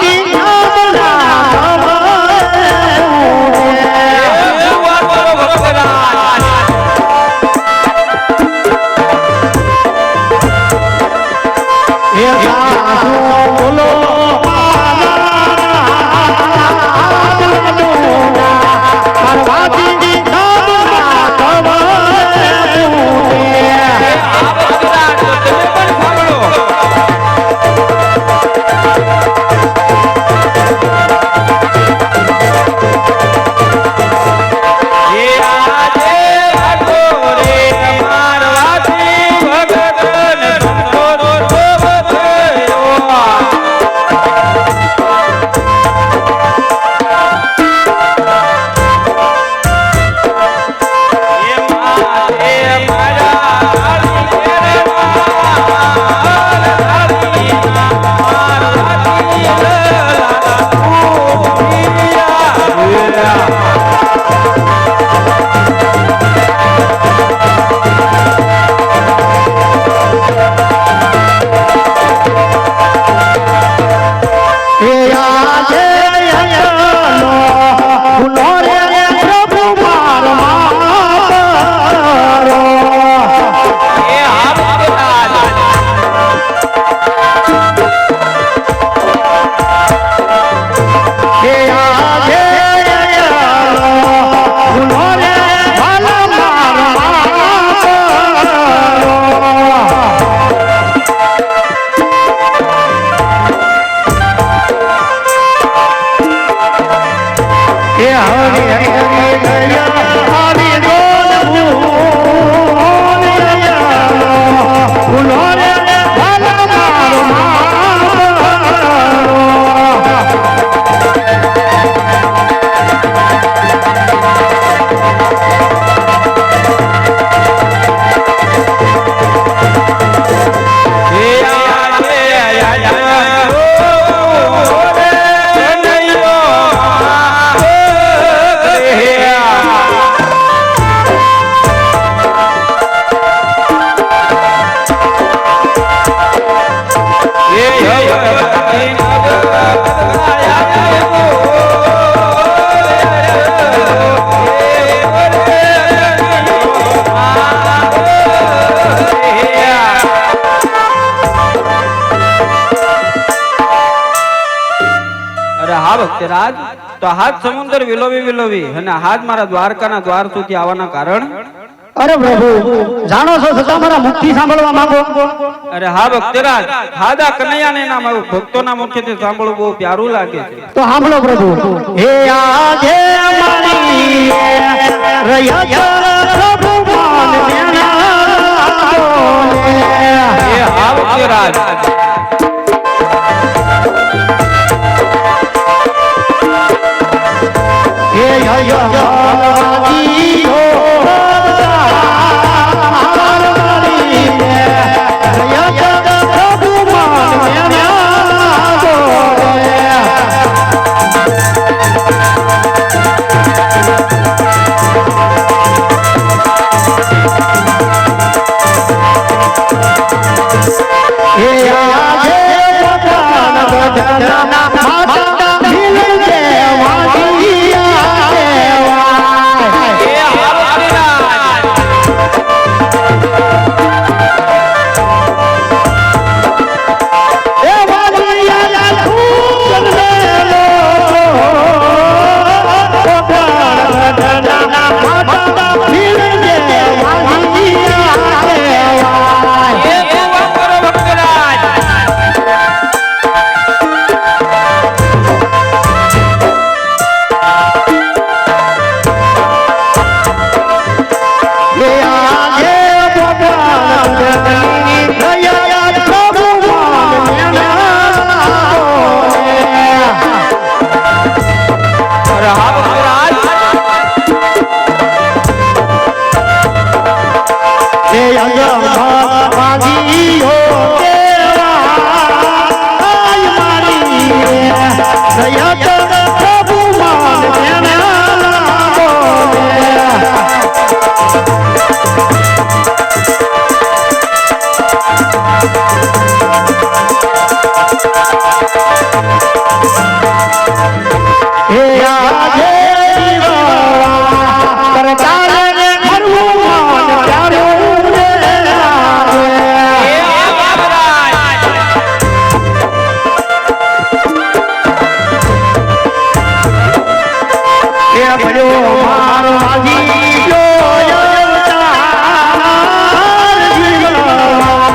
રાજ તો હાથ સમુદ્ર વિલોવી વિલોવી અને હાથ મારા દ્વારકાના દ્વાર સુધી આવવાના કારણ અરે પ્રભુ જાણો છો છતાં મારા મુખથી સાંભળવા માંગો અરે હા ભક્તરાજ હાદા કનૈયાને નામ ભક્તોના મુખેથી સાંભળવું બહુ પ્યારું લાગે છે તો સાંભળો પ્રભુ હે આજે મારી રહ્યા પ્રભુ માન એ હા ભક્તરાજ હે આજે દીવાળા કરતા રે ખરવું મન પ્યારું રે આજે. એ ભયો મારો આજી ગયો અવતાર જીવવા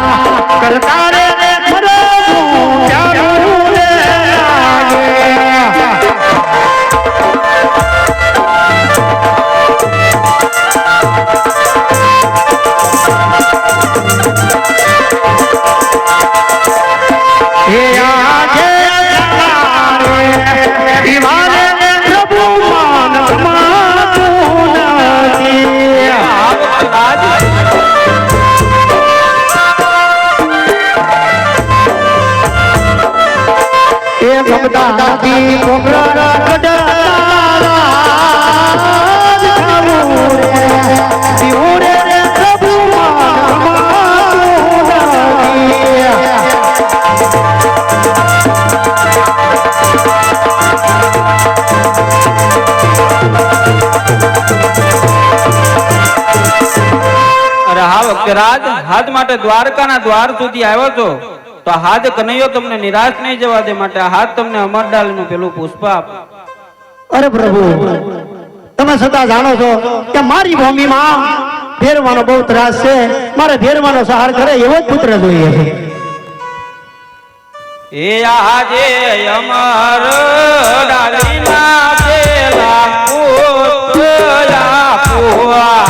કરતા રે ખરવું પ્યારું રે આજે. હે આજે દિવાલે પ્રભુ માન માતું નથી. એ ભક્તાથી કોમરા કડારા જાવું રે દિવરે પ્રભુ માન માતું નથી. અરે હા વખતરાજ હાથ માટે દ્વારકાના દ્વાર સુધી આવ્યો છો તો હાથ કનૈયો તમને નિરાશ નહીં જવા દે માટે હાથ તમને અમરડાલનું પેલું પુષ્પ આપ. અરે પ્રભુ તમે સદા જાણો છો કે મારી ભૂમિમાં ફેરવાનો બહુ ત્રાસ છે. મારે ફેરવાનો સહાર કરે એવો જ પુત્ર જોઈએ છે. એ આજે અમર ડાલીના પેલા પુષ્પ આપવા.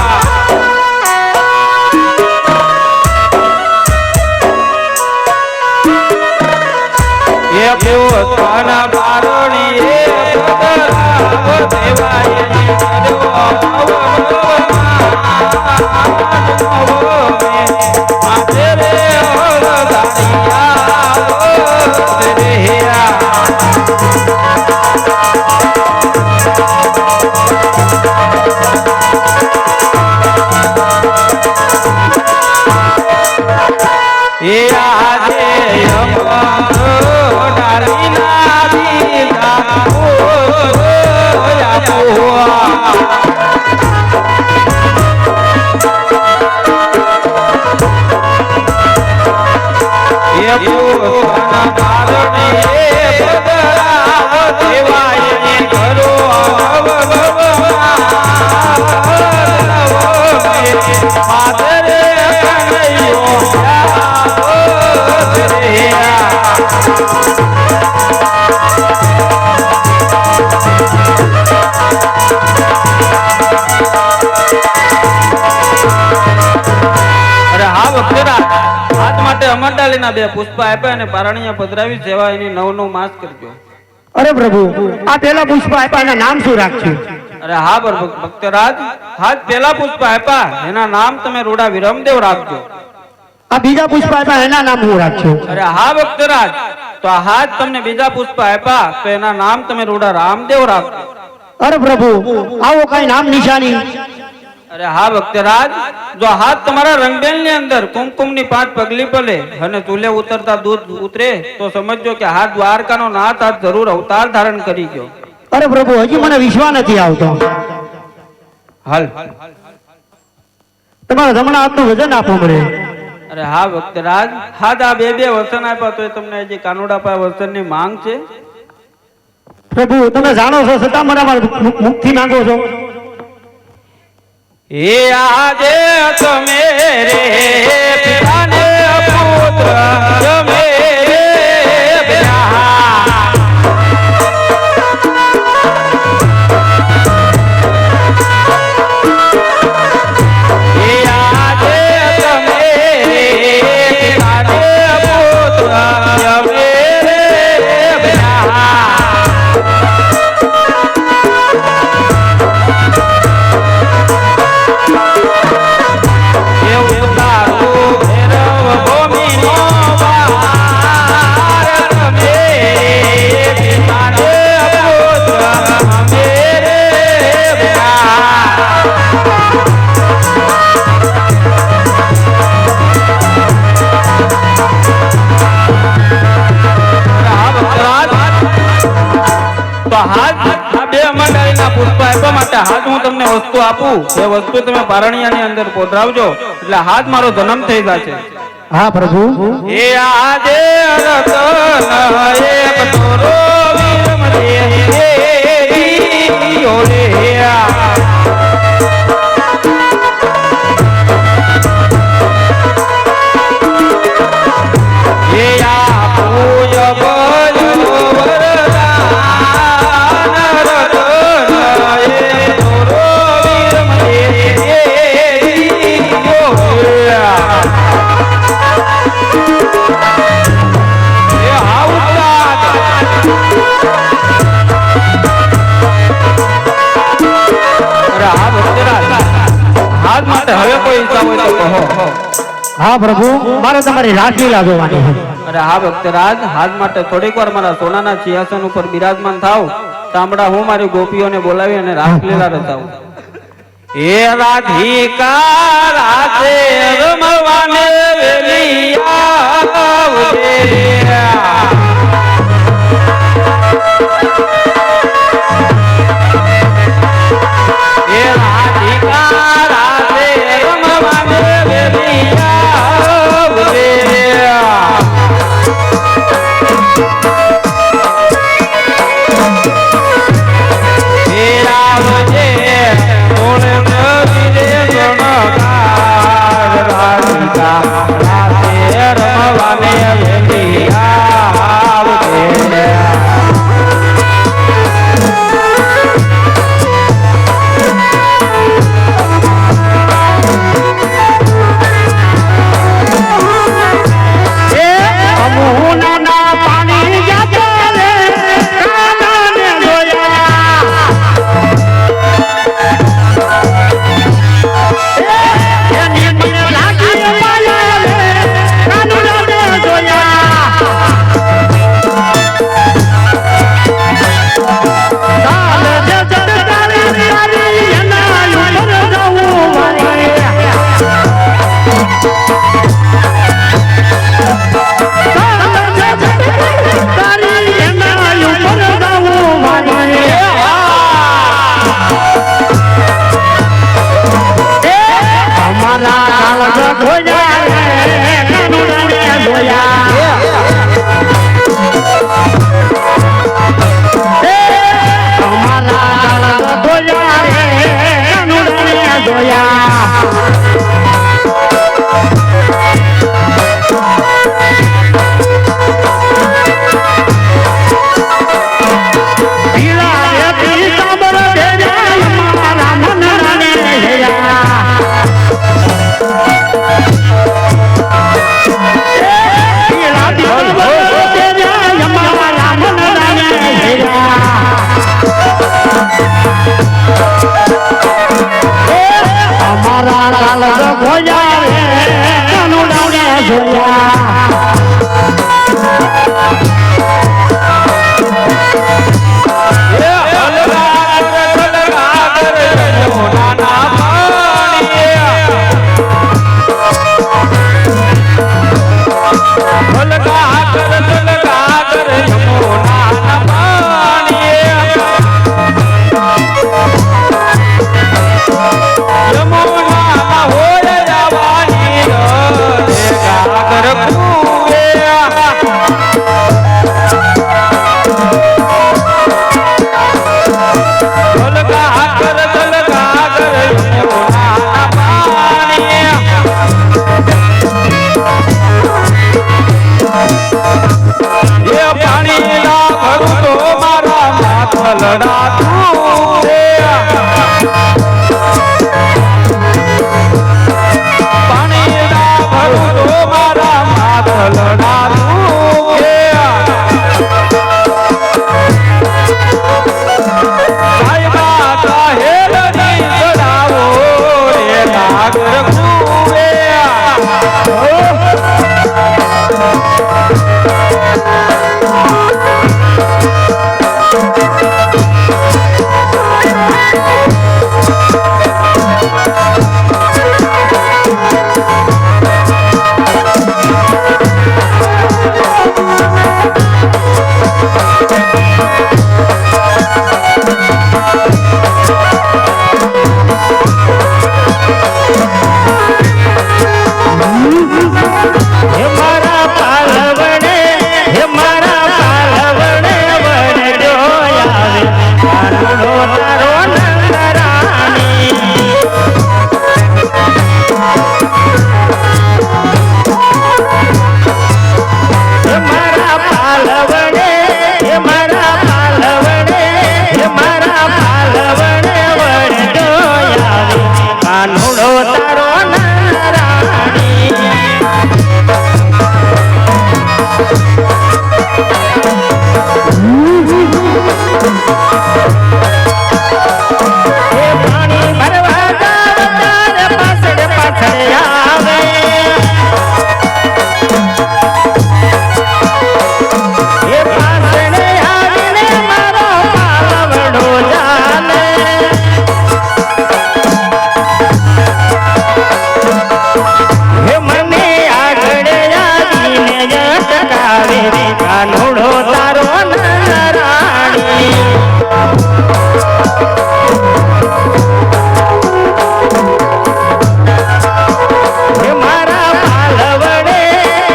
એ પોતાના બારણીએ પધરાવ દેવાય માથે રે એ આજે ડાલીના દીધા અમરડાલીના બે પુષ્પ આપ્યા અને પારણીયા પધરાવી સેવા એની 9 માસ કરજો. અરે પ્રભુ આ પેલા પુષ્પ આપ્યા એના નામ શું રાખ્યું? અરે હા ભક્તરાજ હાથ પેલા પુષ્પ આપ્યા એના નામ તમે રૂડા વિરમદેવ રાખજો. આ બીજા પુષ્પ આપ્યા એના નામ શું રાખ્યું? અરે હા ભક્તરાજ તો આ હાથ તમને બીજા પુષ્પ આપ્યા તો એના નામ તમે રૂડા રામદેવ રાખજો. અરે પ્રભુ આવો કઈ નામ નિશાની? અરે હા ભક્તરાજ જો હાથ તમારા રંગબેલ ની અંદર કુમકુમ ની 5 પગલી પલે અને ચૂલે ઉતરતા દૂધ ઉતરે તો સમજજો કે હાથ દ્વારકાનો નાથ હાથ જરૂર અવતાર ધારણ કરી ગયો. અરે પ્રભુ હજી મને વિશ્વાસ નથી આવતો. હાલ તમારા જમણા હાથનું વજન આપો મને. અરે હા ભક્તરાજ હાથ આ બે વચન આપ્યા તો તમને હજી કાનુડા પા વચન ની માંગ છે. પ્રભુ તમે જાણો છો છતાં મને મુખથી માંગો છો. એ આજે તમે રે પિતાને પુત્ર તમે રે બ્યાહ. એ આજે તમે રે પિતાને પુત્ર તમે રે બ્યાહ. એવું તારું ભૈરવ ભૂમિ નો વસ્તુ આપું એ વસ્તુ તમે પારણિયાની અંદર પોતરાવજો એટલે હાથ મારો જન્મ થઈ જશે. હા પ્રભુ. એ આજે રતન એક તોરો વીરમ રે ઓરે એ આપુય બલ વરદાન રતન એ તોરો વીરમ રે ઓરે હાથ માટે હવે કોઈ ઈચ્છા હોય તો કહો. હા પ્રભુ, મારે તમારી રાસલીલા જોવાની છે. અરે હા ભક્તરાજ, હાથ માટે થોડીક વાર મારા સોનાના સિંહાસન ઉપર બિરાજમાન થાવ. તાંબડા હું મારી ગોપીઓને બોલાવી અને રાસલીલા રચાવું. એ રાધિકા રાતે રમવાને વેલી આવજે. એ રાધિકા રાતે રમવાને વેલી આવજે. એ આવજે તોણે નવીરે ગણકાર રાધિકા રાતે રમવાને વેલી આવજે. એ પાણી ભરવા જાવ ત્યારે પાછળ પાછળ આવે એ પાછળ આવીને મારો પાવડો જાને હે મને આગળ આવીને જટકાવે કાનુડો તારો નરાણી હે મારા પાલવડે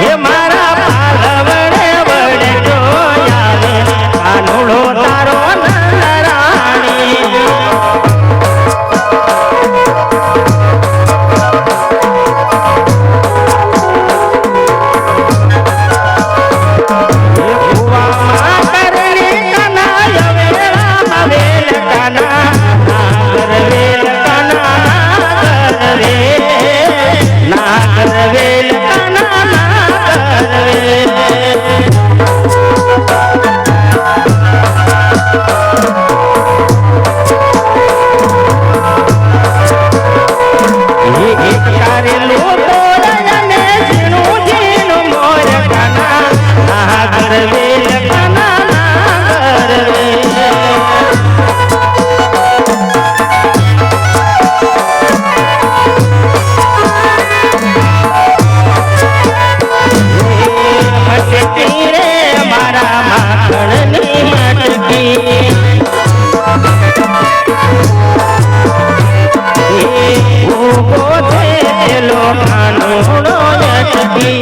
હે મારા પાલવડે વડે જોયા કાનુડો તારો નરાણી કુવામાં કરણી કનાય વેળામાં વેલ કના નાગર વેલ કના નાગર વેલ કના નાગર વેલ એક કરેલું તોરણને ઝીણું ઝીણું મોર કના નાગર વેલ કના નાગર વેલ મટકી રે મારા માખણની મટકી ઉભો થયેલો કાનુડો જટકી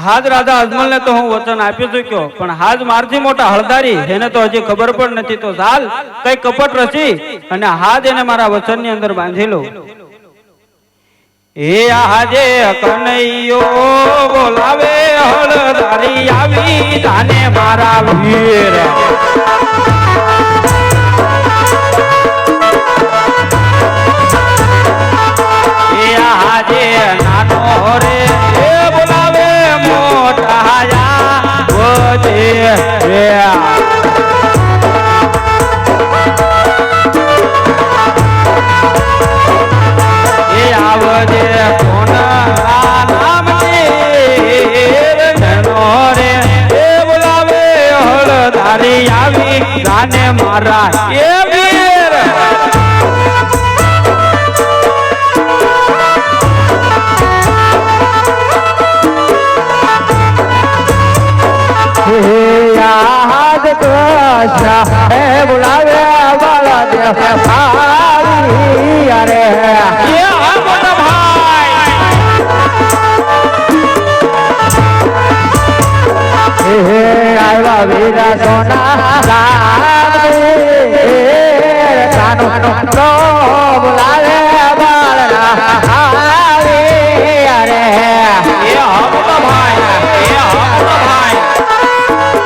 હાજ રાજા અજમલ ને તો હું વચન આપી ચૂક્યો પણ હાજ મારથી મોટા હળદારી એને તો હજી ખબર પણ નથી તો ચાલ કઈ કપટ રચી અને હાજ એને મારા વચન ની અંદર બાંધી લો એ હાજે કનૈયો બોલાવે હળદારી આવી જાને મારા વીર એ હાજે નાનો રે એ બોલાવે મોટા હાયા વજે એ આવજે કોના નામથી નનો રે એ બોલાવે હળદારી આવી જાને મારા એ વીર યાદ કૃષ્ણ હે બોલાવે વાલા દેવ આવી અરે એ આ મોટા ભાઈ હે આવ્યા વીરા સોના કાનો કાનો બોલાવે બાળના આવી અરે એ આ મોટા ભાઈ એ આ મોટા ભાઈ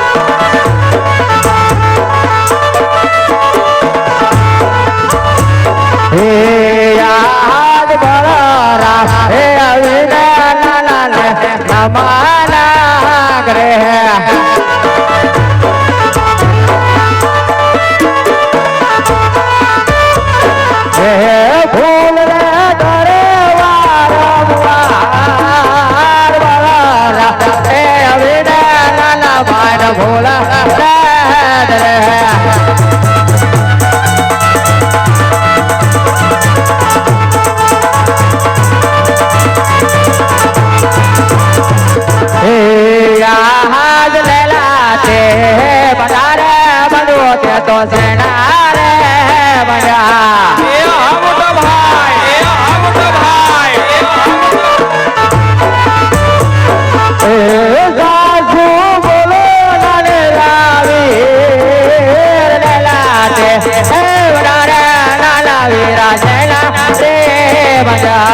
હે યાદ બળરા હે અવિના નાના ને નમાના કરે હે ભૂલ રે કરે વારંવાર બળરા હે અવિના નાના ભાઈ ભોલા રે યાદ લેલાતે બજારે બનો તે તો સેના રે બજા એ આ મોટા ભાઈ એ આ મોટા ભાઈ એ સાસુ બોલો નાને રાવી લેલાતે હે બજારે નાના વીરા સેના રે બજા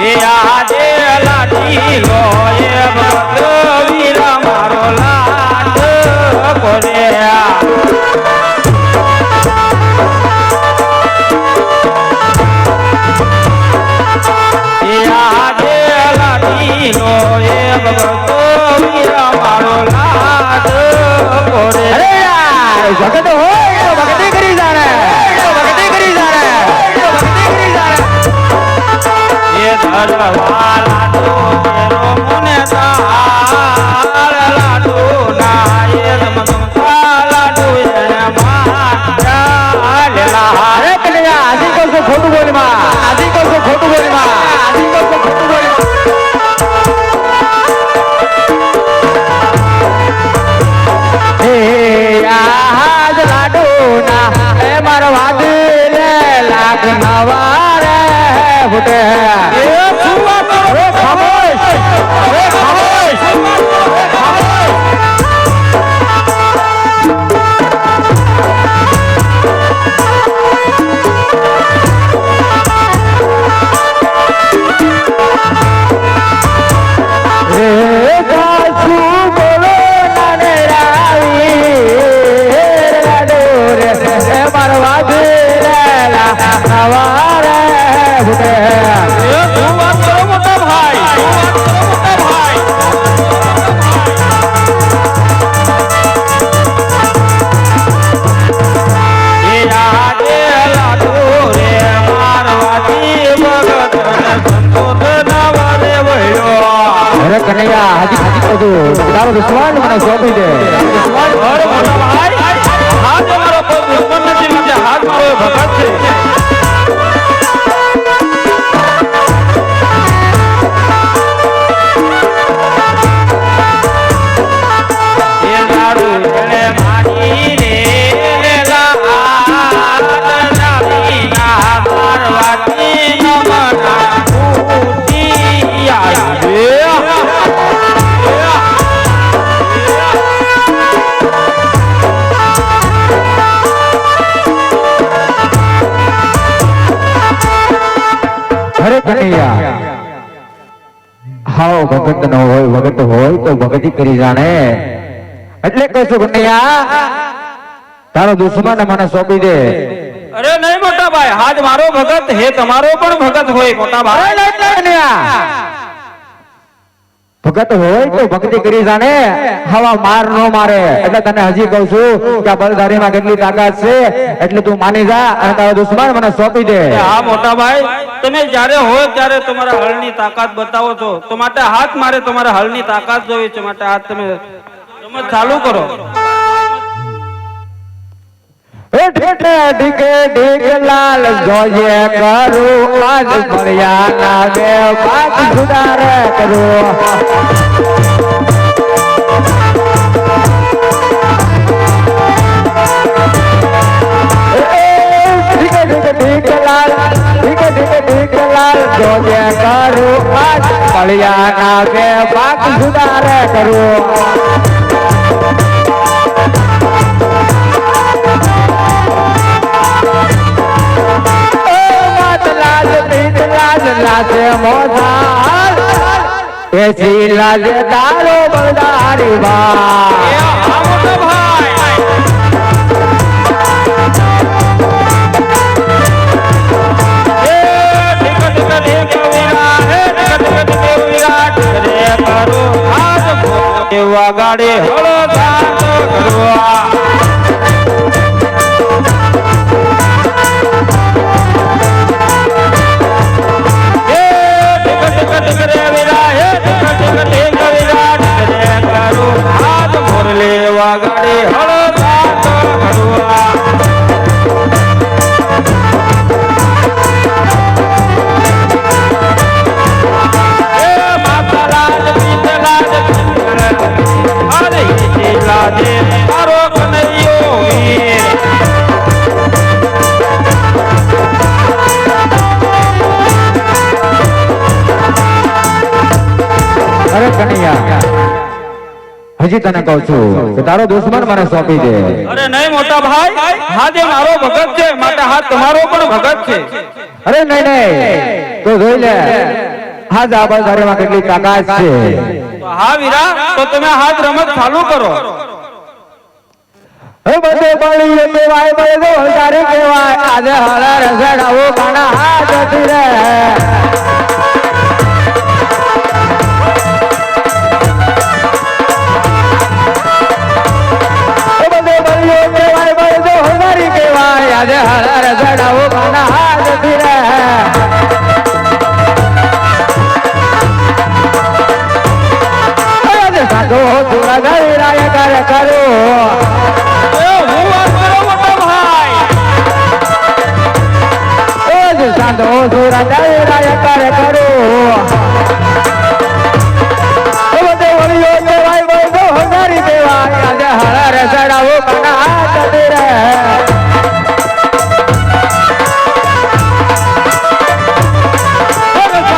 એ આજે લાઠી લોય ભગત હોય તો ભક્તિ કરી જાણે ભક્તિ કરી જાણે ભક્તિ કરી જાણે એ ધરવા લાડો તેરો મને તાળ લાડુ ના એ રમગમતા લાડુ એને મારા લેલા અરે કનૈયા આજી કહું છું ખોટું બોલ માં આજી કહું છું ખોટું બોલ માં આજી કહું છું ખોટું બોલ હે આજ લાડુ ના એ મારો વાદલે લાખ નવારે ફૂટે એ સુવા કરો ખામોશ એ ખામોશ રે કાસુ બોલો નાને રાવી લાડુ રે એ મારો વાદલે લાખ નવારે ફૂટે એ શું વાત કરો મોટા ભાઈ શું વાત કરો મોટા ભાઈ એ આજે લાડુ રે મારવાથી ભગત અને સંતોષ નવારે વળ્યો અરે કનૈયા હાજી બધું તારો વિશ્વાસ મને સોંપી દે અરે મોટા ભાઈ હાથ મારો કોઈ દુશ્મન નથી માટે હાથ મારો એ ભગત છે એ લાડુ એને મારી રે મારવાથી નમના ઉઠી આવી અરે કનૈયા હાવ ભગત ન હોય ભગત હોય તો ભગતી કરી જાણે એટલે કહું છું કનૈયા તારો દુશ્મન મને સોંપી દે અરે નહીં મોટા ભાઈ હાજ મારો ભગત હે તમારો પણ ભગત હોય મોટા ભાઈ કનૈયા ભગત હોય તો ભક્તિ કરી જાણે હવા માર નો મારે એટલે તને હજી કહું છું કે આ બળધારીમાં કેટલી તાકાત છે એટલે તું માની જા અને તારો દુશ્મન મને સોંપી દે હા મોટા ભાઈ તમે જ્યારે હોય ત્યારે તમારા હળની તાકાત બતાવો છો તો માટે હાથ મારે તમારા હળની તાકાત જોઈ છે માટે હાથ તમે ચાલુ કરો ઢીકે ઢીક લાલ જોજે કરું આજ ભર્યા લાગે બાત સુધારે કરું જોજે કરું આજ ભર્યા લાગે બાત સુધારે કરું લાજે મોધાર એસી લાજે દારો બલદારી બા ગાડે હળો કરવા ગાડે હળો તારો કનૈયો વીર અરે કનૈયા હજી તને કહું છું કે તારો દુશ્મન મને સોંપી દે અરે નહીં મોટા ભાઈ હાથ એ મારો ભગત છે માટે હાથ તમારો પણ ભગત છે અરે નહીં તો જોઈ લે હાથ આ બળધારીમાં કેટલી તાકાત છે તો હા વીરા તો તમે હાથ રમત ચાલુ કરો હે બધે બળી કેવાય બધે બળધારી કેવાય આજે હળા રસડાવો કાના હાથ હતી રે બધે બળી કેવાય સાધો સુરજ વિરાય કર કરો હું વાત કરો મોટા ભાઈ સાધો સુરજ વિરાય કર કરો વળિયો દેવાય વૈદો હજારી દેવાય આજે હર રસડાવો કના હાથ દે રે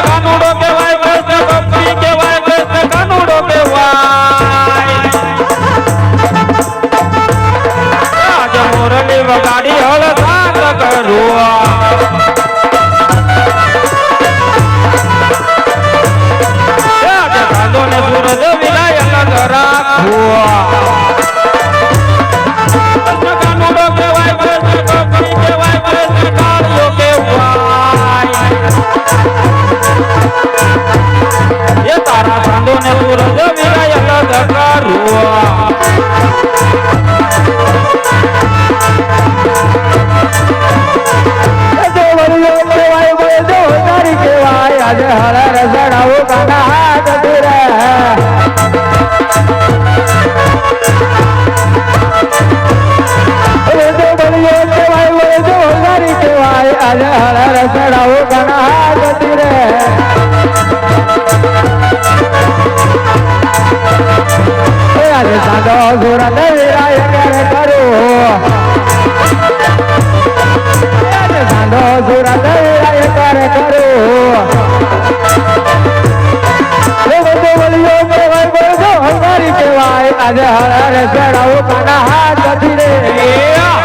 કાનુડો કહેવાય કૃષ્ણ ભક્તિ કહેવાય કૃષ્ણ કાનુડો કહેવાય આજે મોરલી વગાડી હળ સાત કરવા સૂરજ વિરાય અલગ રાખવા કૃષ્ણ કાનુડો કહેવાય કૃષ્ણ ભક્તિ કહેવાય કૃષ્ણ કાળિયો કહેવાય એ તારા ચાંદો ને સૂરજ વિરાય અલગ કરવા આજે હર રસડાવો કના હાથ દે રે આજે હર રસડાવો કના હાથ દે રે આજે સાધો સુરત વિરાય કર કરો આજે સાધો સુરત વિરાય કર કરો આજે હર રસડાવો કના હાથ દે રે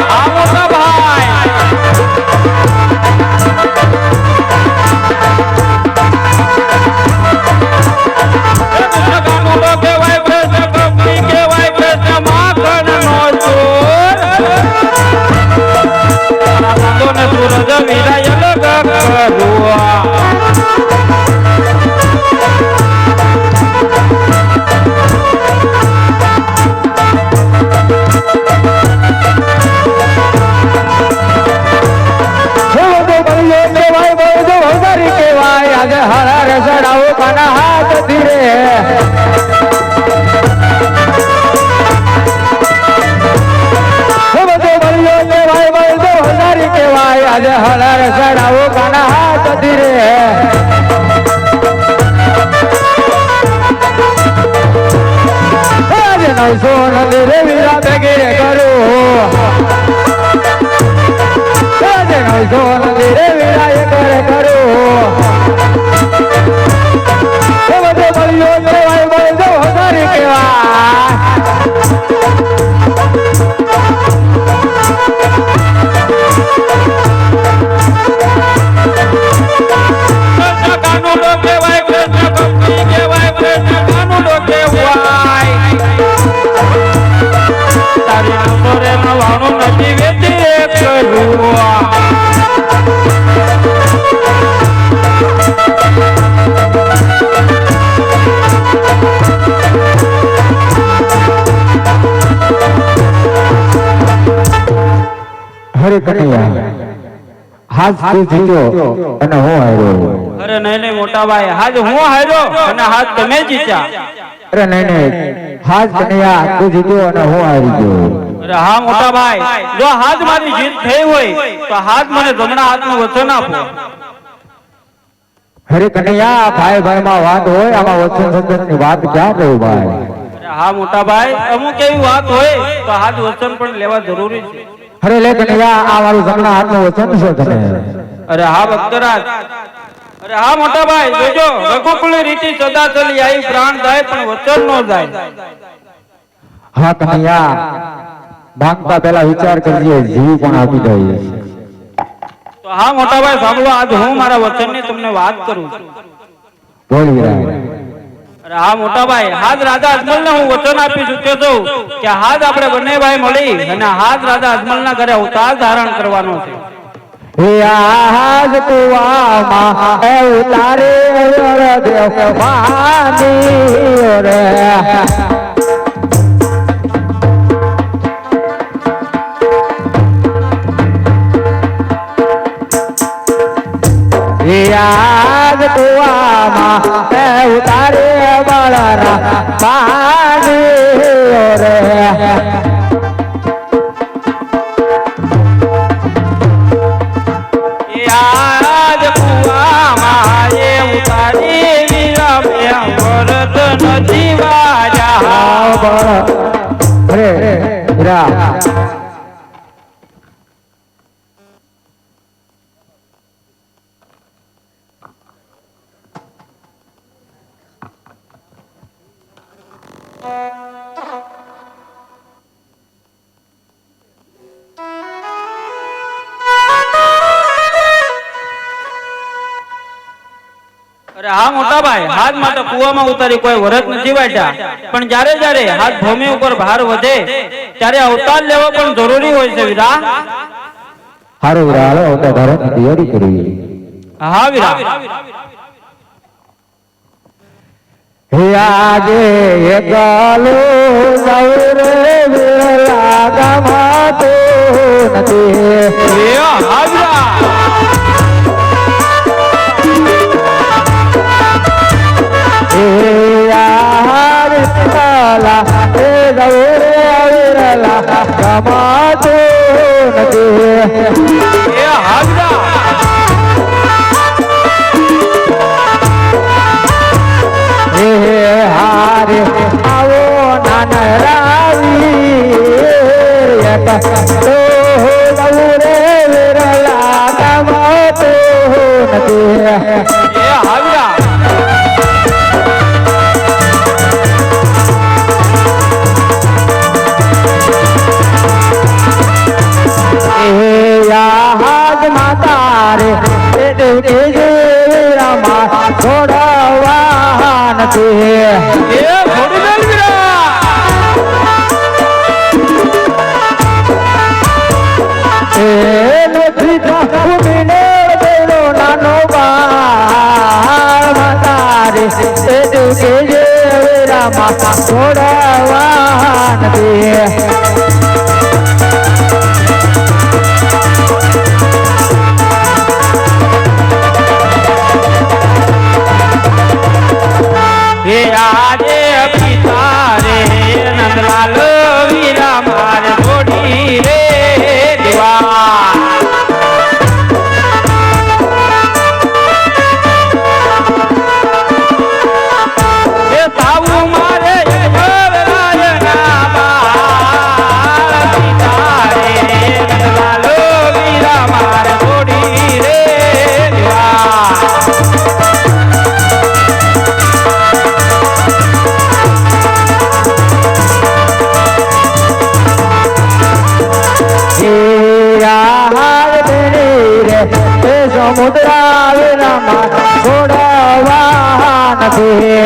આ મોટા ભાઈ કૃષ્ણ કાનુડો કહેવાય કૃષ્ણ ભક્તિ કહેવાય કૃષ્ણ માખણનો ચોર તારા ચાંદો ને સૂરજ વિરાય અલગ કરવા આજે હર રસડાવો કના હાથ ધીરે આજે હર રસડાવો કના હાથ ધીરે આજે નવસો નદીરે વીરા બેગીરે કરો આજે નવસો નદીરે વીરાય કરે કરો કૃષ્ણ કાનુડો કહેવાય કૃષ્ણ ભક્તિ કહેવાય કૃષ્ણ કાનુડો કહેવાય તારી નંબરે નવાણું નથી વેચી કરવા હરે કનૈયા હાથ તું જીત્યો અને હું હાર્યો અરે નહીં નહીં મોટા ભાઈ હાજ હું હાર્યો અને હાજ તમે જીત્યા અરે નહીં હાથ કનૈયા તું જીત્યો અને હું હારી ગયો અરે હા મોટા ભાઈ જો હાજ મારી જીત થઈ હોય તો હાજ મને જમણા હાથનું વચન આપો હરે કનૈયા ભાઈ ભાઈ માં વાત હોય આમાં વચન સંદર્ભ ની વાત ક્યાં રહી ભાઈ અરે હા મોટા ભાઈ અમુક એવી વાત હોય તો હાજ વચન પણ લેવા જરૂરી છે હરે લે કનૈયા આ મારું જમણા હાથનું વચન છે તને અરે હા ભક્તરાજ અરે હા મોટા ભાઈ જોજો રઘુકુળની રીતિ સદા ચલી આવી પ્રાણ જાય પણ વચન નો જાય હા કનૈયા ભાગતા પહેલા વિચાર કરજે જીવ પણ આપી દઈએ તો હા મોટા ભાઈ સાંભળો આજ હું મારા વચનની તમને વાત કરું છું બોલ વિરાય અરે હા મોટા ભાઈ હાજ રાજા અજમલને હું વચન આપી ચૂક્યો છું કે હાજ આપણે બંને ભાઈ મળી અને હાજ રાજા અજમલના ઘરે અવતાર ધારણ કરવાનો છે હે આજ કુવામાં એ ઉતારે દેવ પાની રે યાદ કુવામાં ઉતારે બળરા રે રા અરે હા મોટા ભાઈ, હાથ માટે કુવામાં ઉતારી કોઈ વરત નથી વાટ્યા, પણ જ્યારે જ્યારે હાથ ભૂમિ ઉપર ભાર વધે ત્યારે અવતાર લેવો પણ જરૂરી હોય છે વીરા. હારો વીરા હાલો આવતા ધારાની તૈયારી કરવી. હા વીરા. હે આજે એકલો સૌરે વિરલા ગમાતો નથી. હા વીરા. હે યાર વિરલા હે સૌરે વિરલા ગમાતો નથી. હા વીરા. હે હારે આવો નાનરાવી એક તો લવરે વિરલા ગમાતો નથી. હા વીરા. યાદ માતા રે કે જે રામા છોડવા નથી. નથી ભૂમિને બેલો નાનો બાળ માતા રે કે જે રામા છોડવા નથી. હે આજે પિતા રે નંદલાલ વીરા મારે જોડી રે દેવા. હે તાવું મારે રાયના બાળ પિતા રે નંદલાલ વીરા મારે જોડી રે દેવા. સમુદ્રા વિરામા છોડવા નથી.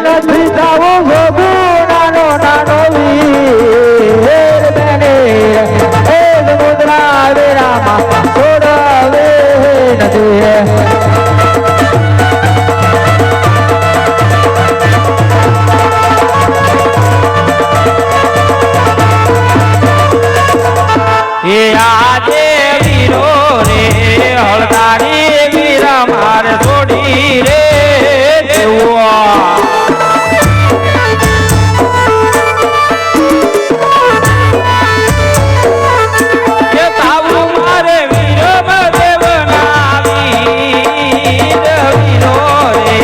નથી થવું ભોગુ નાનો નાનો વીર બેને એ સમુદ્રા વિરામા છોડવે નથી. હે આજે વીરો રે હળદારી વીરા મારે છોડી રે દેવા. હે તાવું મારે વીરો દેવના વીર વીરો રે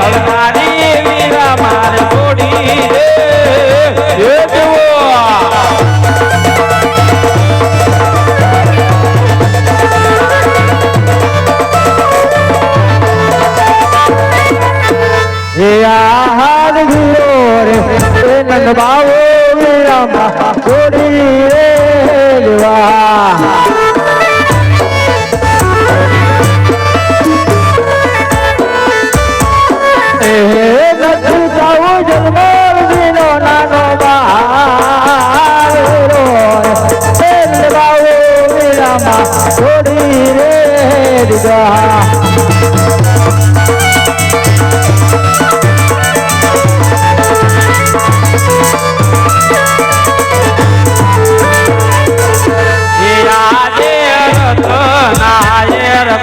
હળદારી વીરા મારે છોડી રે દેવા. હાર ગયો રે નંદ બાવો વિરામા છોડી રે દેવા. નથી જાવું જન્મર દિનો નાનો બાળ નંદ બાવો વિરામા છોડી રે દીધા.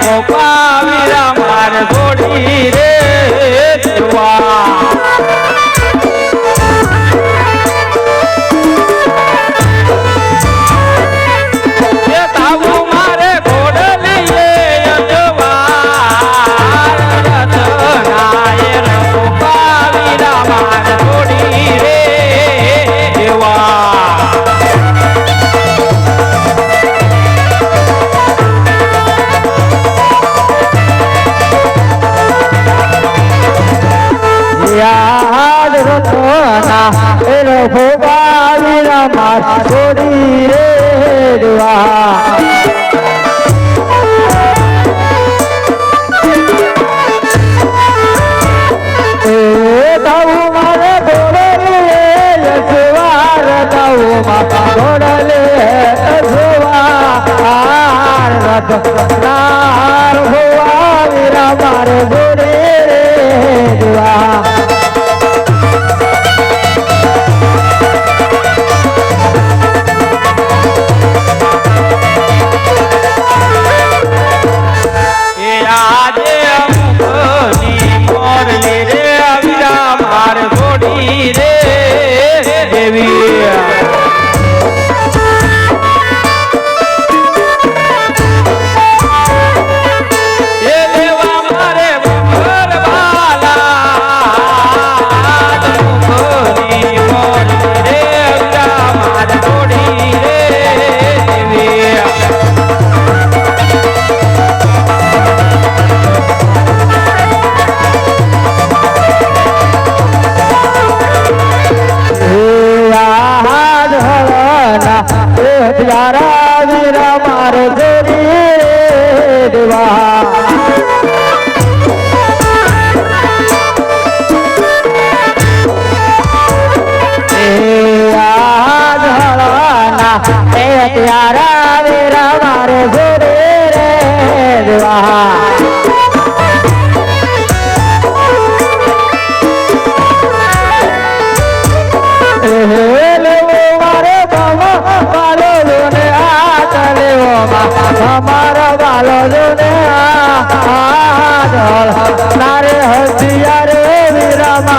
ગોપા વીરા મારે છોડી રે દેવા. તાવું મારે ઘોડલીએ અજવા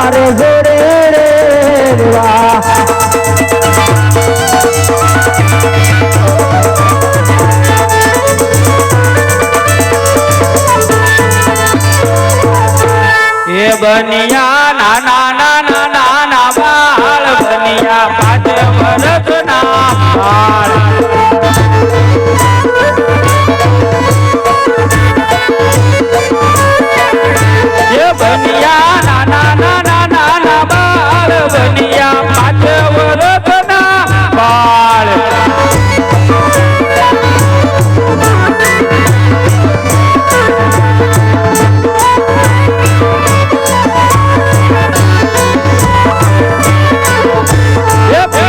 મારે જોડે રેવા એ બનિયા નાના નાના નાના બાળ બનિયા 5 વર્ષના બાળ એ બનિયા નાના નાના નાના બાળ બનિયા 5 વર્ષના બાળ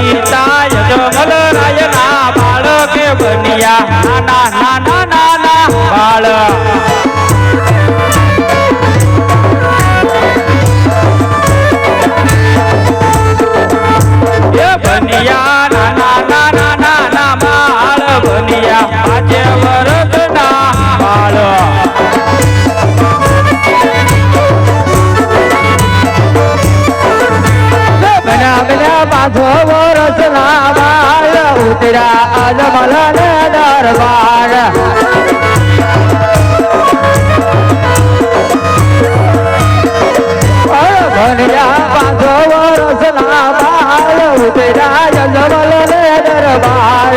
પિતા યજમલ રાયના બાળક બનિયા નાના નાના નાના બાળ એ બનિયા નાના નાના નાના બાળ બનિયા 5 વર્ષના બાળ બના બના 5 વર્ષના બાળ ઉતરા અજમલ ને દરબાર બન્યા 5 વર્ષના બાળ ઉતરા અજમલ ને દરબાર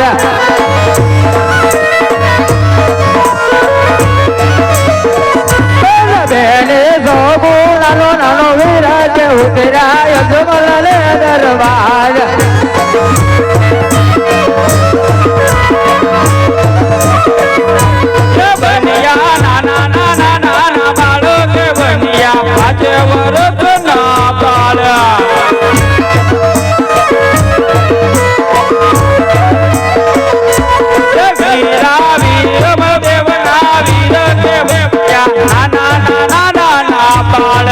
બેને જોબુ નાનો નાનો વિરાજ ઉતરા અજમલ ને દરબાર બનિયા નાના નાના નાના બાળક બનિયા 5 વર્ષના બાળ વીરા વીર દેવના વીર દેવ્યા નાના નાના નાના બાળ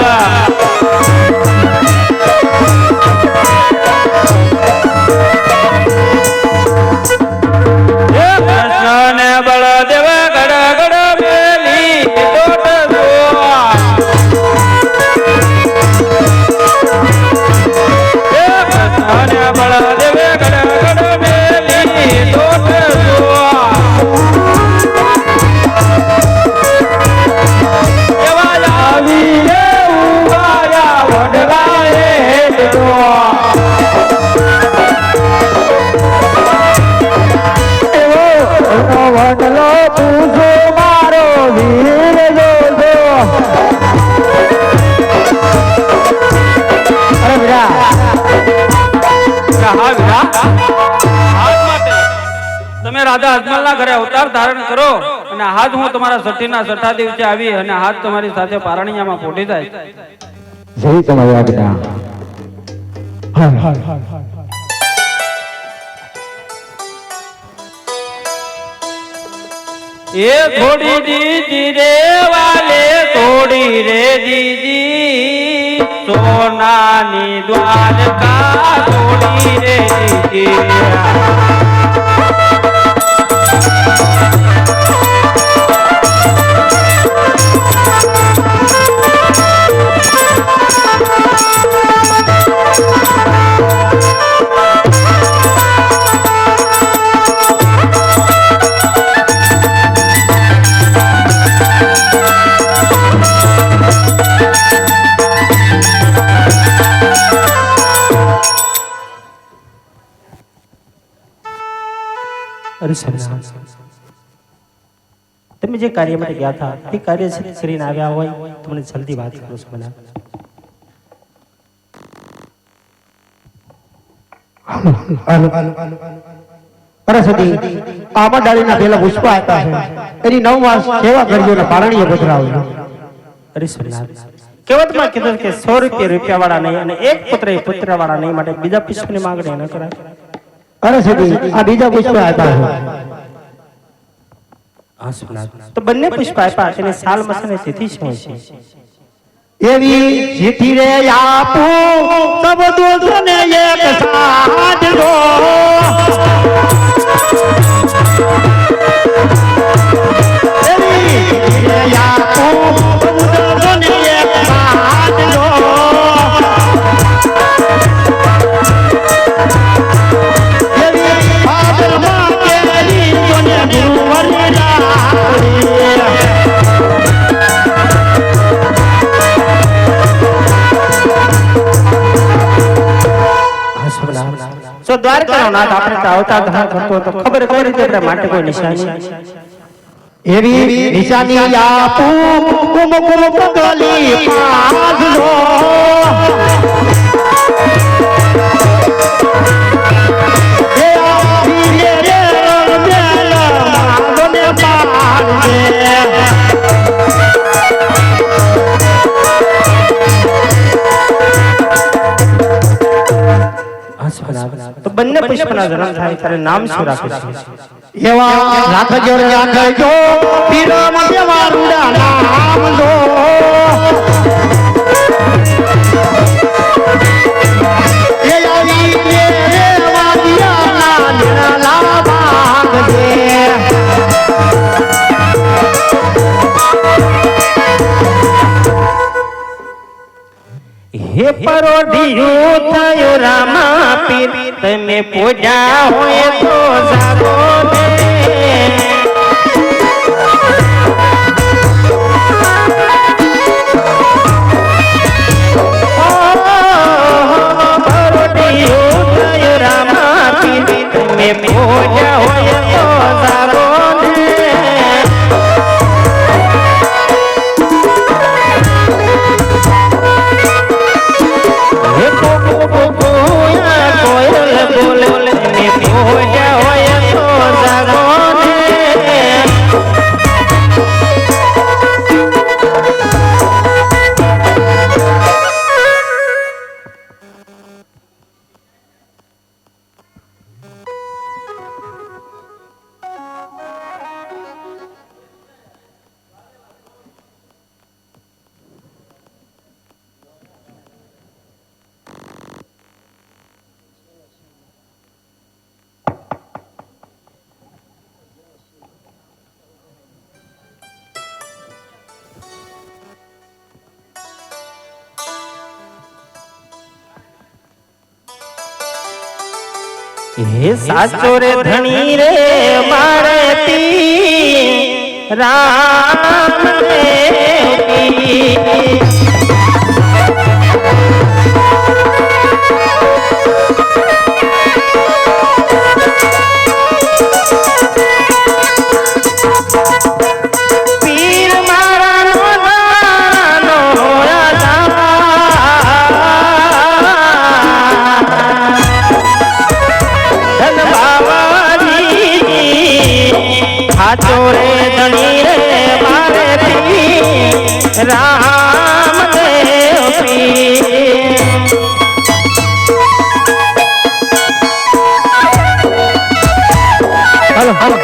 કૃષ્ણ ને બળદેવ ગડ ગડ મેલી દોટ જોવા કૃષ્ણ ને બળદેવ ગડ ગડ મેલી દોટ જોવા એવા લાવીને ઉભાયા વડવાએ જોવા વડલો પૂછો મારો વીર જોજો અરે વીરા હા વીરા આજ માટે તમે રાધા અજમલના ઘરે અવતાર ધારણ કરો અને હાથ હું તમારા છઠ્ઠીના છઠ્ઠા દિવસે આવી અને હાથ તમારી સાથે પારણિયામાં ફોટી જાય જય તમારી આજ્ઞા ये थोड़ी दीदी रे वाले थोड़ी रे दीदी सोनानी द्वारका थोड़ी रे दीदी અરે સરના તમે જે કાર્ય માટે ગયા હતા તે કાર્ય કરીને આવ્યા હોય તો મને જલ્દી વાત કરો સરના સરસ્વતી આમાં ડાળીના પેલા પુષ્પ આપ્યા છે એની 9 માસ સેવા કરજો ને પારણીય પધરાવજો અરે સરના કહેવતમાં કીધું કે 100 રૂપિયા વાળા નહીં અને એક પુત્ર વાળા નહીં માટે બીજા પુષ્પની માંગણી ન કરાય સરસ્વતી આ બીજા પુષ્પ આપ્યા છે હા સરના તો બંને પુષ્પ આપ્યા તેની સાલ મસાને તિથિ શું છે એવી ચીઠી રે આપું સબ દોષને એક સાથ દો એવી ચીઠી રે આપું સબ દોષને એક સાથ દો નાથ આપણે તો અવતાર ધારણ કરતો હતો ખબર કઈ રીતે આપણે માટે કોઈ નિશાની એવી નિશાની આપું કુમ કુમ પગલી પાછલો એ આપી રે મેલ માગને પાડે તો બંને પુષ્પના જન્મ થાય ત્યારે નામ શું રાખે છે એવા રાખજો રાખજો પીરમ દેવા રૂડા નામ દો એ આવી રે વાદિયા નિરાલા ભાગજે હે પરોઢિયું થયો રામા પીર તમે પૂજા હોય તો જાગો ને પરોઢિયું થયો રામા પીર તમે પૂજા હોય તો જાગો ને કોયલ બોલે ને પૂજા હોય તો જાગો ને હે સાચો રે ધણી રે મારે તી રામ રે પીર મારા નો સાચો રે ધણી રે મારે તી રામ દેવ પીર હાલો હાલો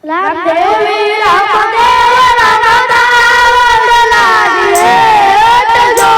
રામદેવી રામદેવ રામદાસ લાગે જો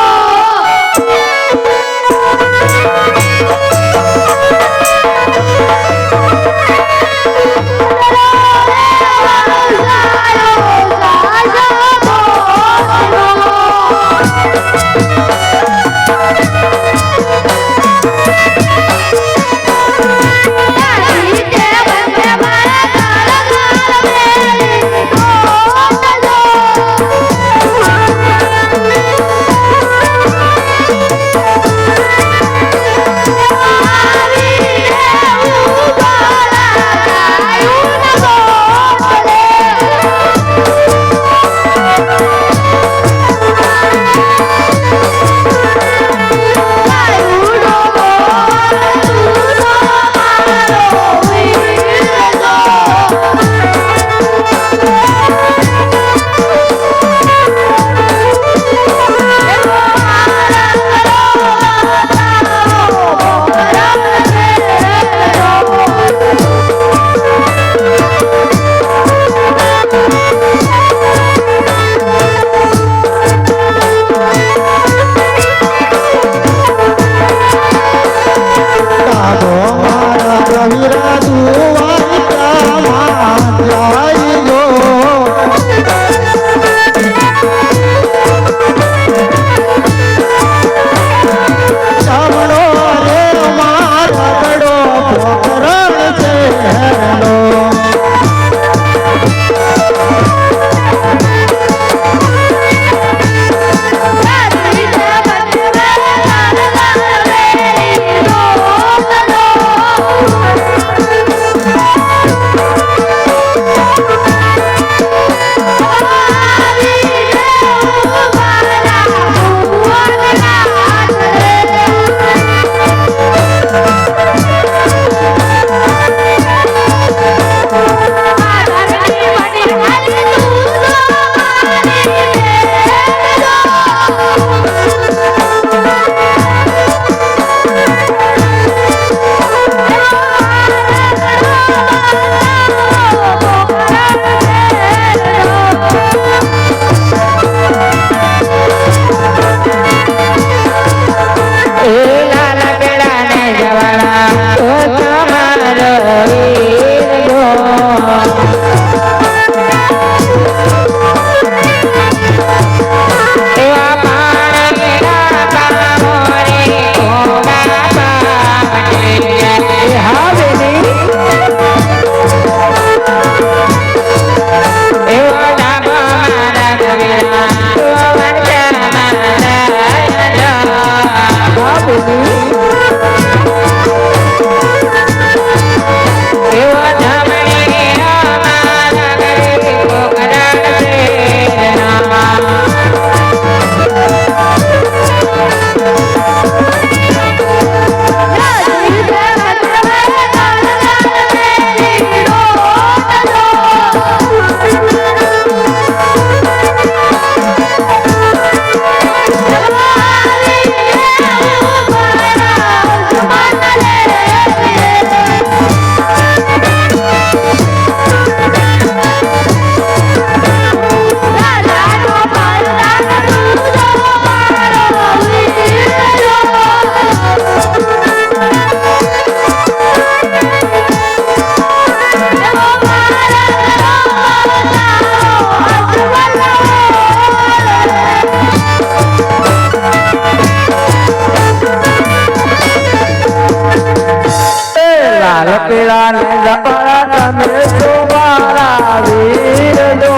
લાલ પીળા ને જપરા તમે તો મારા વીર જો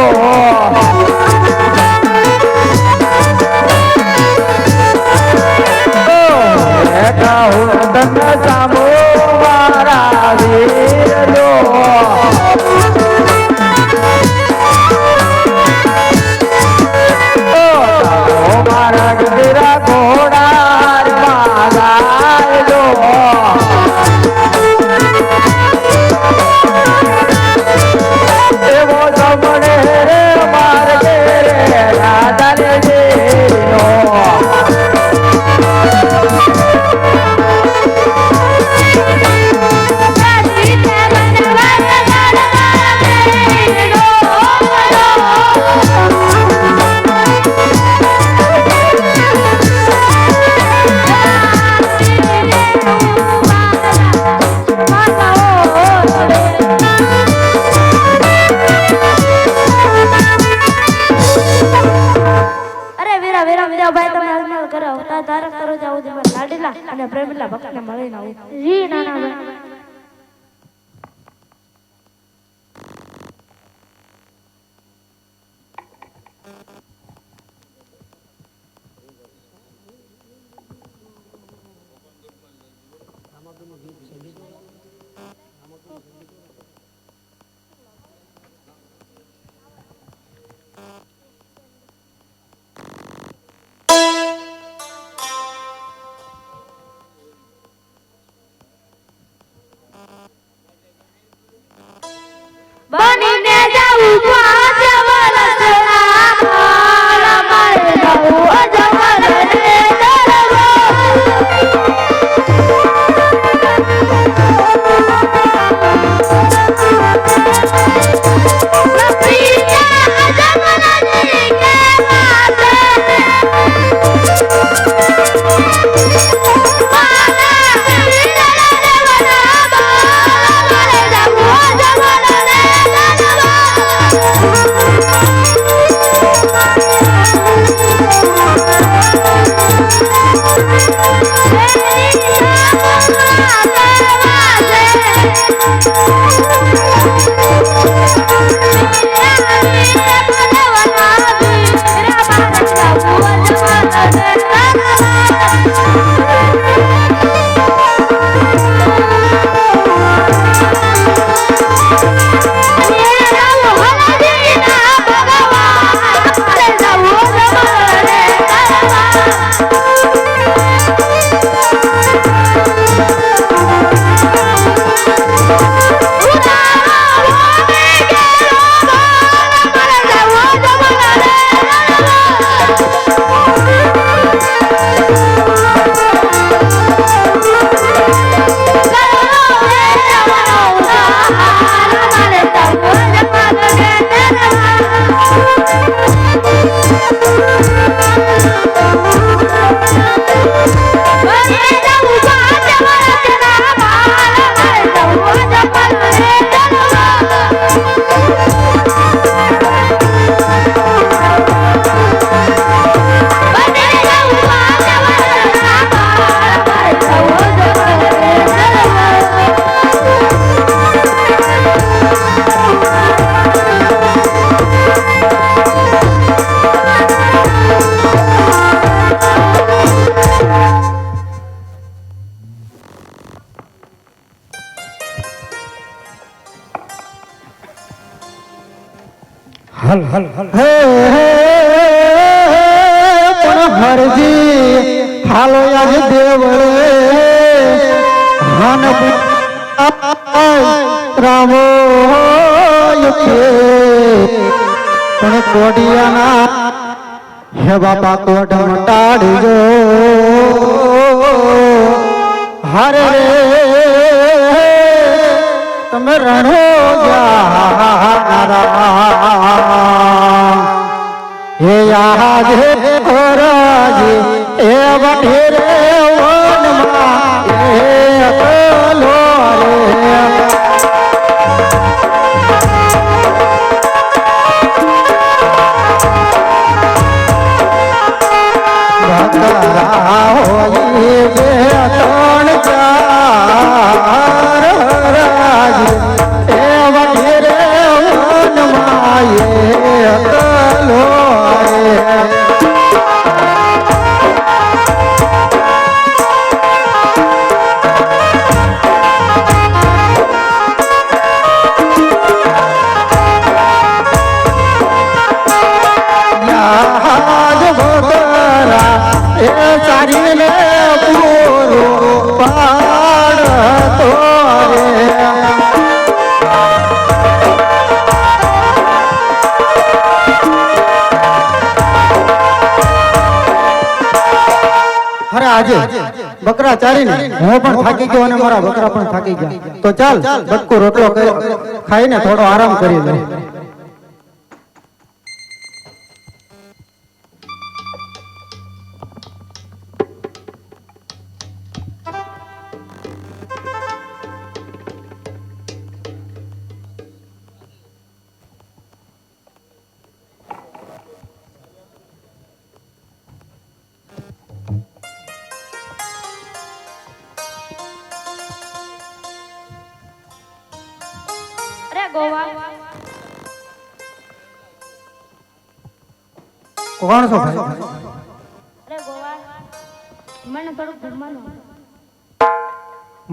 કહું તમે સામો મારા વીર જો મારા ગીરા ઘોડા મારા જો એવો જમણે રે માર્ગે રે રાધાને જેનો ધારક કરો જાવ લાડીલા અને પ્રેમીલા ભક્તને મળીને આવું જી નાના બનીને જાઉં પાંચ વર્ષના મારા મારે જાઉં અજમલ રે હલ હલ હલ હે પણ હરજી હાલો યાદ દેવળે હન રામો યુખે પણ કોડિયાના હે બાપા કોડ મટાડજો હરે તમે રણો હે યાદ હે ખોરાજી એ વઢેરે વનમાં એ કલો રે આજે બકરા ચારીને હું પણ થાકી ગયો અને મારા બકરા પણ થાકી ગયા. તો ચાલ બટકો રોટલો ખાઈને થોડો આરામ કરી લે. અરે ગોવા કોણ છો ભાઈ? અરે ગોવા મને થોડું જમવાનું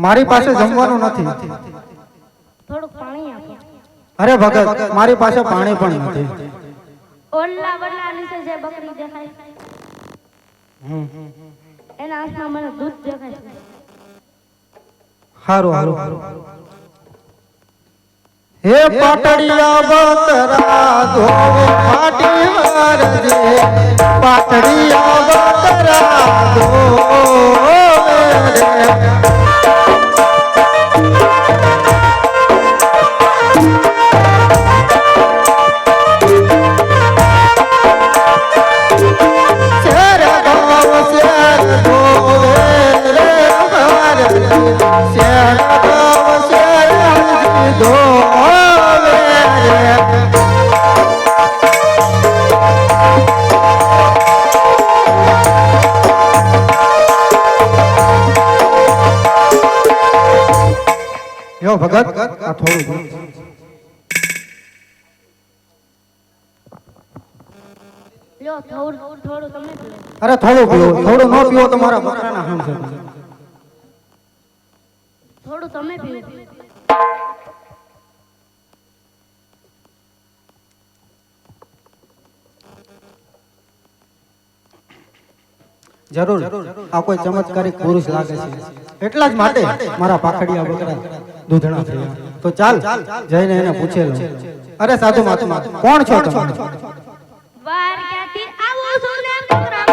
મારી પાસે જમવાનું નથી. થોડુંક પાણી આપો. અરે ભગત, મારી પાસે પાણી પણ નથી. ઓલા વલા નીચે જે બકરી દેખાય એના હાથમાં મને દૂધ દેખાય છે. હારું હારું. હે પાટડિયા બતરા ધોવે ફાટી વારજે, પાટડિયા બતરા ધોવે રે. શેર ગાવ શેર ધોવે રે વારજે, શેર ગાવ શેર ધોવે રે. યો ભગત, આ થોડું લ્યો થોડું થોડું તમે પીવો. અરે થોડું પીવો, થોડું ન પીવો તો મારા બકરાના હામ છે. થોડું તમે પીવો. જરૂર આ કોઈ ચમત્કારિક પુરુષ લાગે છે, એટલા જ માટે મારા પાખડિયા બકરા દૂધણા થયા. તો ચાલ જઈને એને પૂછે લો. અરે સાધુ મહાત્મા, કોણ છો તમે? વાર ક્યાંથી આવું છું ને પ્રોગ્રામ